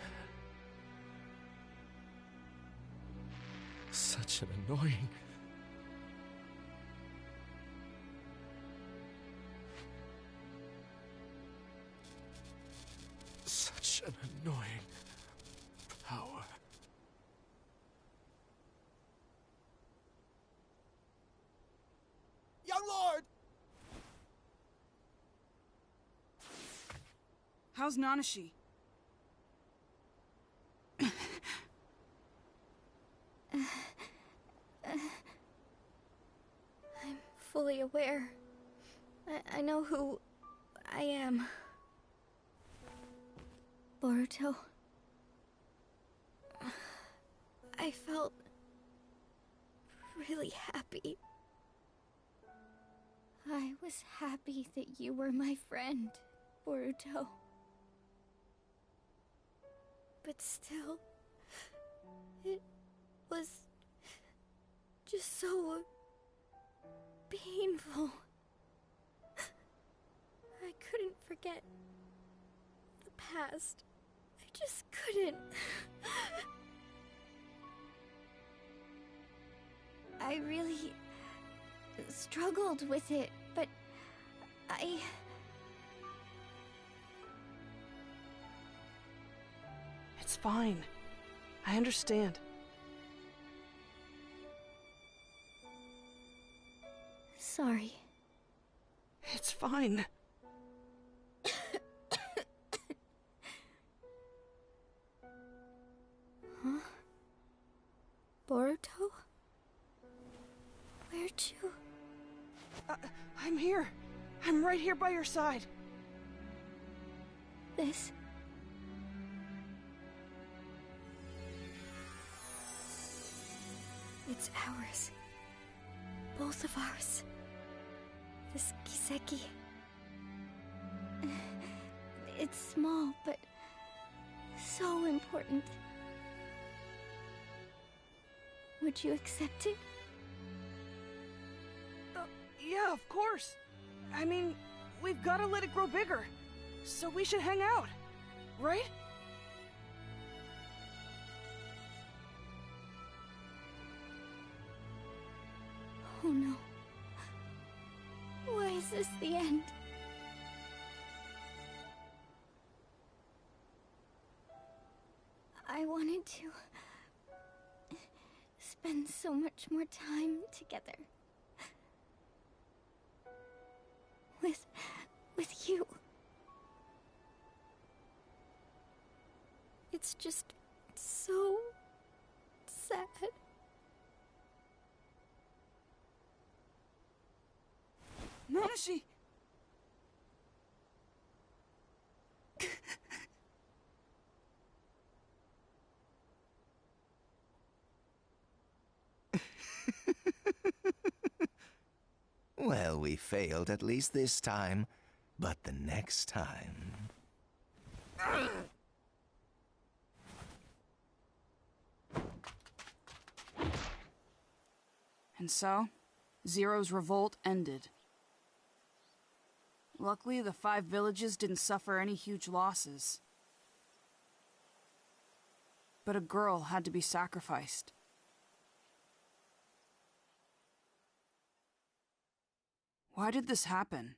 such an annoying... Such an annoying power. Young Lord! How's Nanashi? I'm fully aware. I know who I am. Boruto. I felt really happy. I was happy that you were my friend, Boruto. But still, it was just so painful. I couldn't forget the past. I just couldn't. I really struggled with it, but It's fine. I understand. Sorry. It's fine. Huh? Boruto? Where'd you... I'm here. I'm right here by your side. This... It's ours. Both of ours. This Kiseki. It's small, but so important. Would you accept it? Yeah, of course. I mean, we've got to let it grow bigger. So we should hang out, right? Oh no. Why is this the end? I wanted to spend so much more time together. With you. It's just so sad. Nanashi! Well, we failed at least this time, but the next time... And so, Zero's revolt ended. Luckily, the 5 villages didn't suffer any huge losses. But a girl had to be sacrificed. Why did this happen?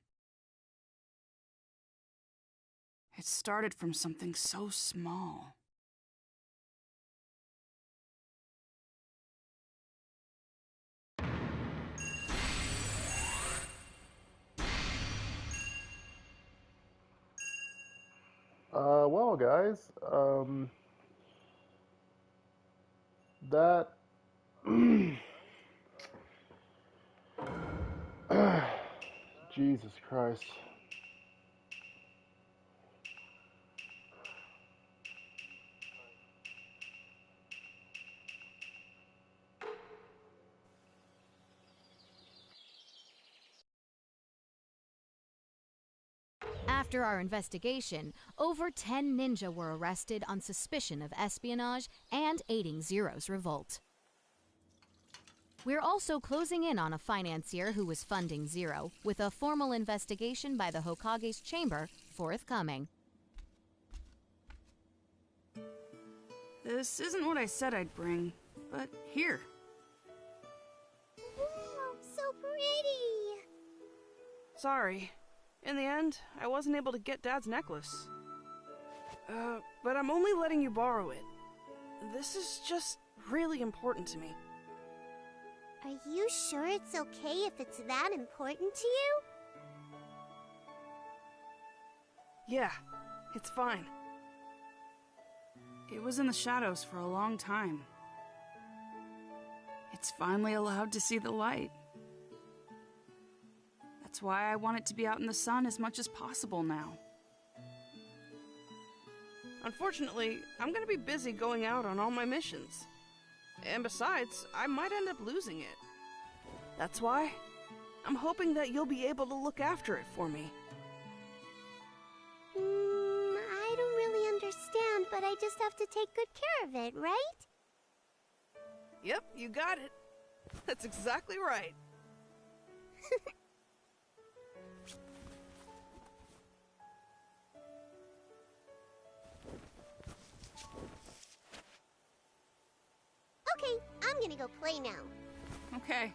It started from something so small. Well, guys, that Jesus Christ. After our investigation, over 10 ninja were arrested on suspicion of espionage and aiding Zero's revolt. We're also closing in on a financier who was funding Zero, with a formal investigation by the Hokage's chamber forthcoming. This isn't what I said I'd bring, but here. Wow, so pretty! Sorry. In the end, I wasn't able to get Dad's necklace. But I'm only letting you borrow it. This is just really important to me. Are you sure it's okay if it's that important to you? Yeah, it's fine. It was in the shadows for a long time. It's finally allowed to see the light. That's why I want it to be out in the sun as much as possible now. Unfortunately, I'm gonna be busy going out on all my missions. And besides, I might end up losing it. That's why I'm hoping that you'll be able to look after it for me. I don't really understand, but I just have to take good care of it, right? Yep, you got it. That's exactly right. Okay, I'm gonna go play now. Okay.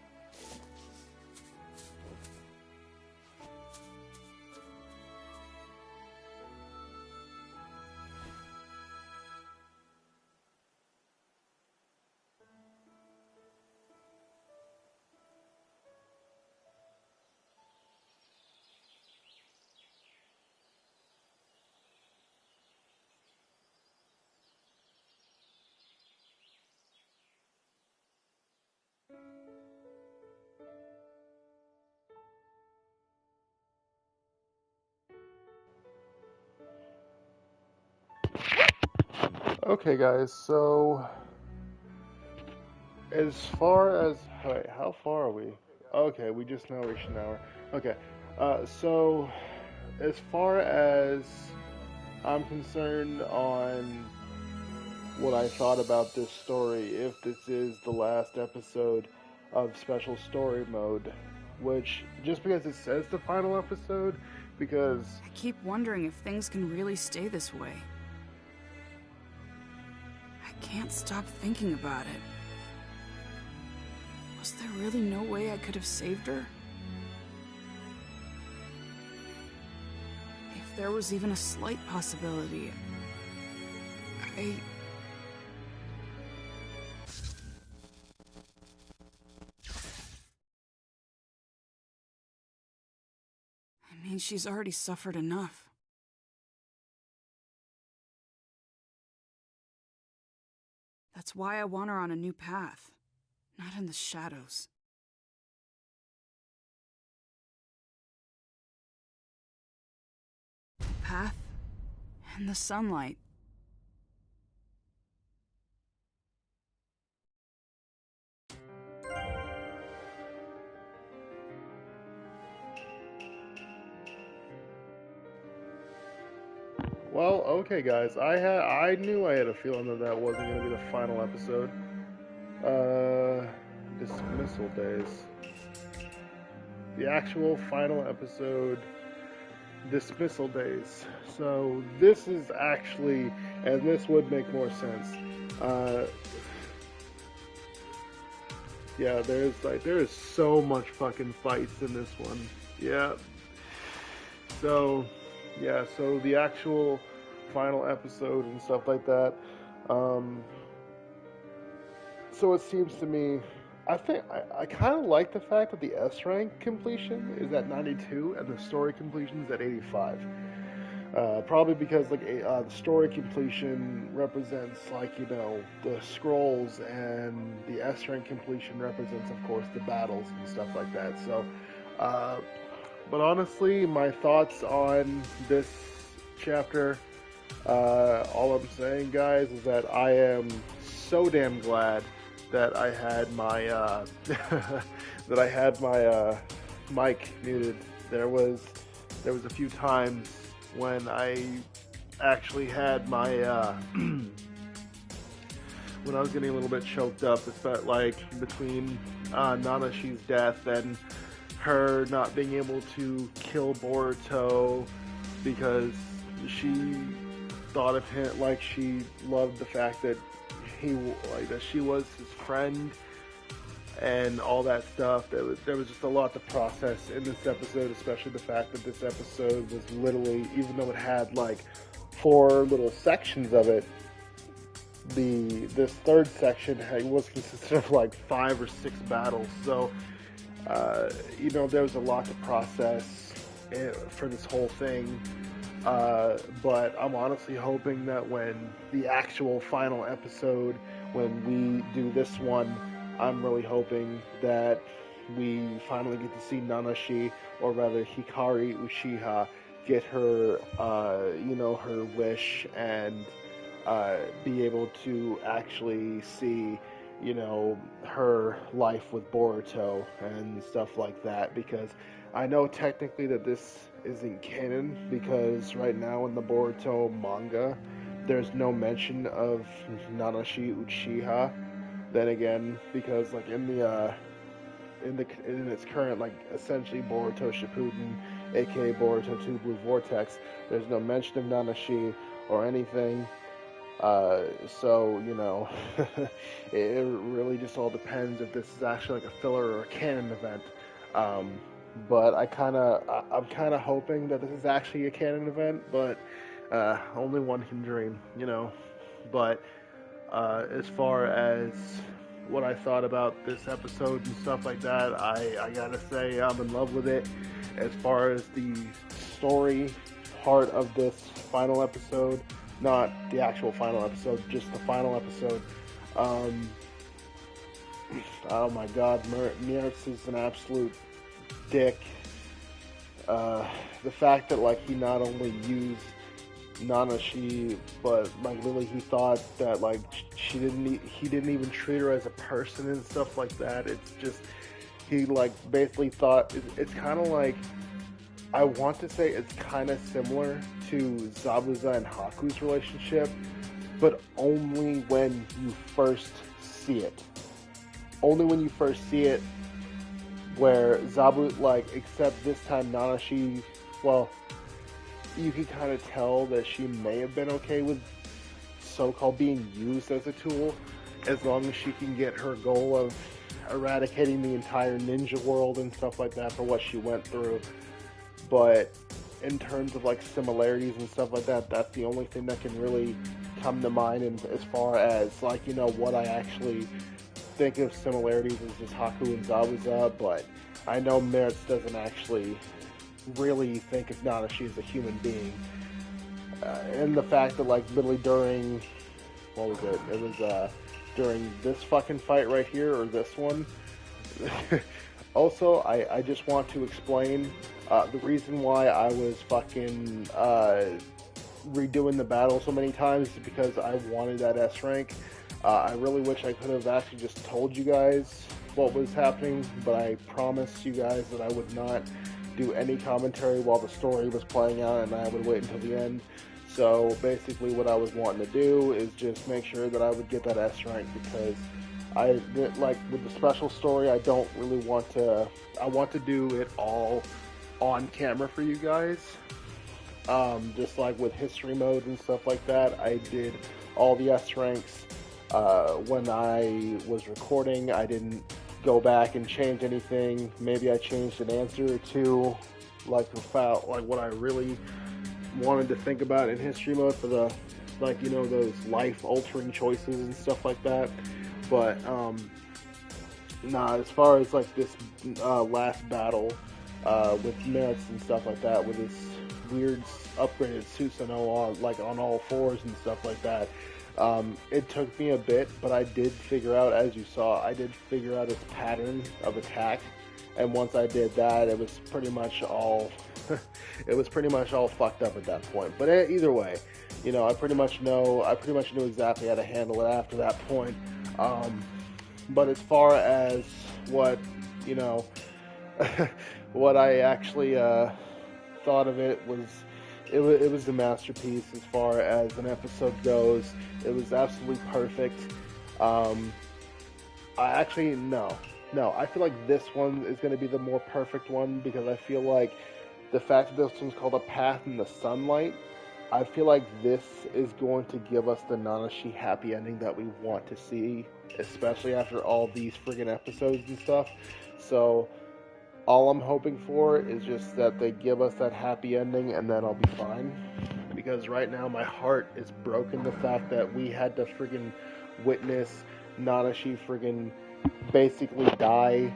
Okay, guys, so as far as wait, how far are we? Okay, we just now reached an hour. Okay, so as far as I'm concerned on what I thought about this story, if this is the last episode of Special Story Mode, which just because it says the final episode, because I keep wondering if things can really stay this way. I can't stop thinking about it. Was there really no way I could have saved her? If there was even a slight possibility, I mean, she's already suffered enough. That's why I want her on a new path, not in the shadows. Path and the sunlight. well, okay, guys. I knew I had a feeling that that wasn't going to be the final episode. Dismissal days. The actual final episode, dismissal days. So this is actually, and this would make more sense. Yeah, there is so much fucking fights in this one. Yeah. So, yeah, so the actual final episode and stuff like that. So it seems to me, I kind of like the fact that the S rank completion is at 92 and the story completion is at 85. Probably because the story completion represents the scrolls, and the S rank completion represents, of course, the battles and stuff like that. So, but honestly, my thoughts on this chapter, all I'm saying, guys, is that I am so damn glad that I had my mic muted. There was a few times when I actually had my when I was getting a little bit choked up. It's about between Nanashi's death and her not being able to kill Boruto because she thought of him, she loved the fact that that she was his friend and all that stuff. There was just a lot to process in this episode, especially the fact that this episode was literally, even though it had 4 little sections of it, this third section was consisted of 5 or 6 battles. So there was a lot to process for this whole thing. But I'm honestly hoping that when the actual final episode, when we do this one, I'm really hoping that we finally get to see Nanashi, or rather Hikari Uchiha, get her, her wish and be able to actually see, her life with Boruto and stuff like that. Because I know technically that this isn't canon, because right now in the Boruto manga, there's no mention of Nanashi Uchiha. Then again, because in in its current, like, essentially Boruto Shippuden, aka Boruto 2 Blue Vortex. There's no mention of Nanashi or anything. So, you know, it really just all depends if this is actually like a filler or a canon event. But I'm kind of hoping that this is actually a canon event, but only one can dream, you know. But as far as what I thought about this episode and stuff like that, I gotta say I'm in love with it. As far as the story part of this final episode, not the actual final episode, just the final episode. Oh my god, Mirtz is an absolute dick. The fact that, like, he not only used Nanashi, but, like, literally he thought that, like, he didn't even treat her as a person and stuff like that. It's just, he, like, basically thought, it's kind of like, I want to say it's kind of similar to Zabuza and Haku's relationship, but only when you first see it. Only when you first see it, where Zabu, like, except this time Nanashi, well, you can kind of tell that she may have been okay with so-called being used as a tool, as long as she can get her goal of eradicating the entire ninja world and stuff like that for what she went through. But in terms of, like, similarities and stuff like that, that's the only thing that can really come to mind. And as far as, like, you know, what I actually think of similarities is just Haku and Zabuza, but I know Mirtz doesn't actually really think of Nanashi as a human being. And the fact that, like, literally during, what was it? It was during this fucking fight right here, or this one. Also, I just want to explain the reason why I was fucking redoing the battle so many times is because I wanted that S rank. I really wish I could have actually just told you guys what was happening, but I promised you guys that I would not do any commentary while the story was playing out, and I would wait until the end. So basically what I was wanting to do is just make sure that I would get that S rank, because like with the special story, I don't really want to, I want to do it all on camera for you guys. Just like with history mode and stuff like that, I did all the S ranks when I was recording. I didn't go back and change anything. Maybe I changed an answer or two, like about like what I really wanted to think about in history mode for the, like, you know, those life altering choices and stuff like that. But nah, as far as like this last battle with Mirtz and stuff like that, with this weird upgraded Susanoo on, like, on all fours and stuff like that, it took me a bit, but I did figure out, as you saw, I did figure out its pattern of attack. And once I did that, it was pretty much all it was pretty much all fucked up at that point. But either way, you know, I pretty much knew exactly how to handle it after that point. But as far as what, you know, what I actually thought of it was, it was a masterpiece as far as an episode goes. It was absolutely perfect. I feel like this one is going to be the more perfect one, because I feel like the fact that this one's called A Path in the Sunlight, I feel like this is going to give us the Nanashi happy ending that we want to see, especially after all these friggin' episodes and stuff. So all I'm hoping for is just that they give us that happy ending, and then I'll be fine. Because right now my heart is broken, the fact that we had to friggin' witness Nanashi friggin' basically die,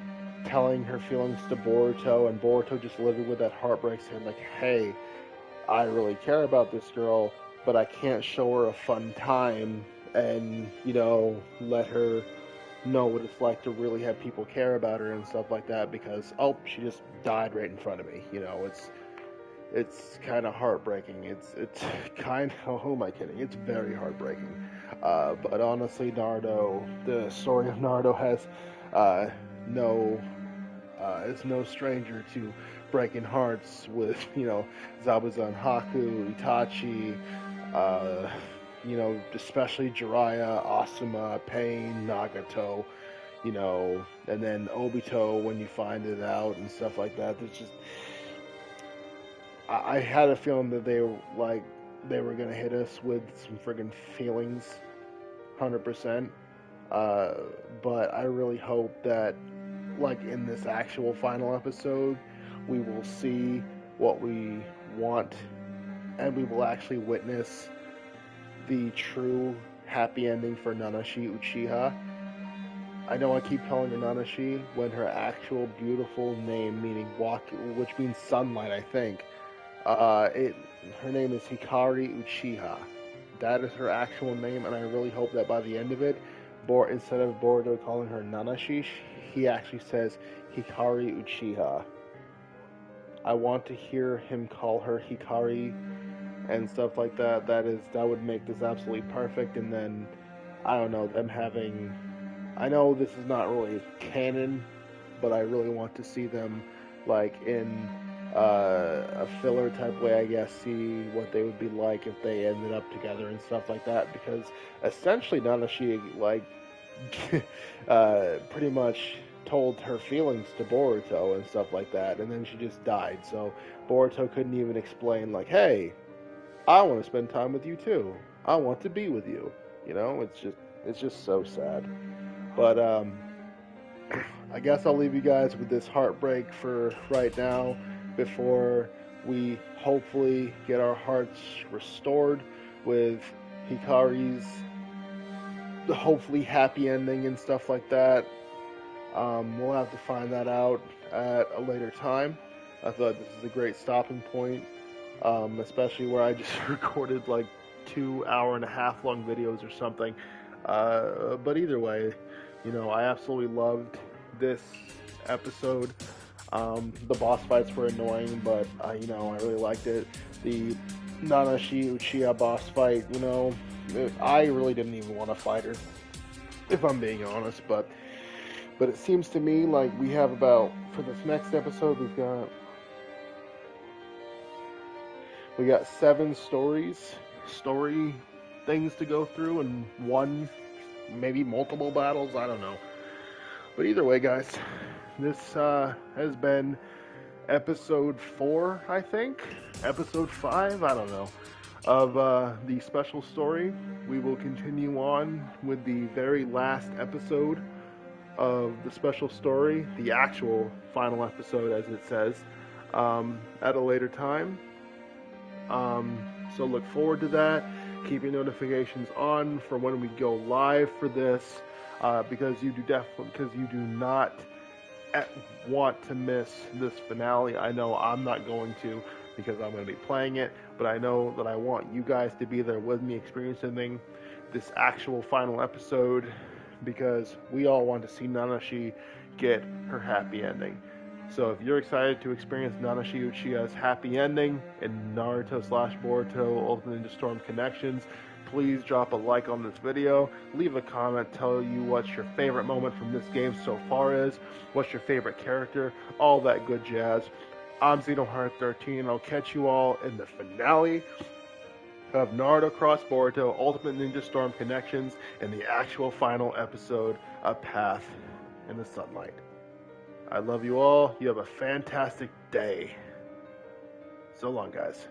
telling her feelings to Boruto, and Boruto just living with that heartbreak, saying like, hey, I really care about this girl, but I can't show her a fun time and, you know, let her know what it's like to really have people care about her and stuff like that, because, oh, she just died right in front of me. You know, it's kind of heartbreaking. It's kind of, who am I kidding? It's very heartbreaking. But honestly, Naruto, the story of Naruto has is no stranger to breaking hearts with, you know, Zabuza and Haku, Itachi, you know, especially Jiraiya, Asuma, Pain, Nagato, you know, and then Obito when you find it out and stuff like that. There's just, I had a feeling that they were gonna hit us with some friggin' feelings, 100%. But I really hope that, like, in this actual final episode, we will see what we want, and we will actually witness the true happy ending for Nanashi Uchiha. I know I keep calling her Nanashi when her actual beautiful name, meaning which means sunlight, I think. Her name is Hikari Uchiha. That is her actual name, and I really hope that by the end of it, instead of Boruto calling her Nanashi, he actually says Hikari Uchiha. I want to hear him call her Hikari and stuff like that. That would make this absolutely perfect. And then, I don't know, them having, I know this is not really canon, but I really want to see them, like, in a filler type way, I guess, see what they would be like if they ended up together and stuff like that, because essentially Nanashi, like, pretty much told her feelings to Boruto and stuff like that, and then she just died, so Boruto couldn't even explain, like, hey, I want to spend time with you too, I want to be with you, you know. It's just so sad. But I guess I'll leave you guys with this heartbreak for right now, before we hopefully get our hearts restored with Hikari's hopefully happy ending and stuff like that. We'll have to find that out at a later time. I thought this is a great stopping point, especially where I just recorded like 2.5 hour long videos or something. But either way, you know, I absolutely loved this episode. The boss fights were annoying, but you know, I really liked it. The Nanashi Uchiha boss fight, you know, I really didn't even want to fight her, if I'm being honest. But it seems to me like we have about, for this next episode, we got 7 story things to go through, and one, maybe multiple battles. I don't know. But either way, guys, this has been episode 4, I think, episode 5, I don't know, of the special story. We will continue on with the very last episode of the special story, the actual final episode, as it says, at a later time. So look forward to that. Keep your notifications on for when we go live for this, because you do not want to miss this finale. I know I'm not going to, because I'm going to be playing it, but I know that I want you guys to be there with me experiencing this actual final episode, because we all want to see Nanashi get her happy ending. So if you're excited to experience Nanashi Uchiha's happy ending in Naruto/Boruto Ultimate Ninja Storm Connections, please drop a like on this video, leave a comment, tell you what your favorite moment from this game so far is, what's your favorite character, all that good jazz. I'm Xenoheart13, and I'll catch you all in the finale of Naruto Cross Boruto Ultimate Ninja Storm Connections in the actual final episode of Path in the Sunlight. I love you all. You have a fantastic day. So long, guys.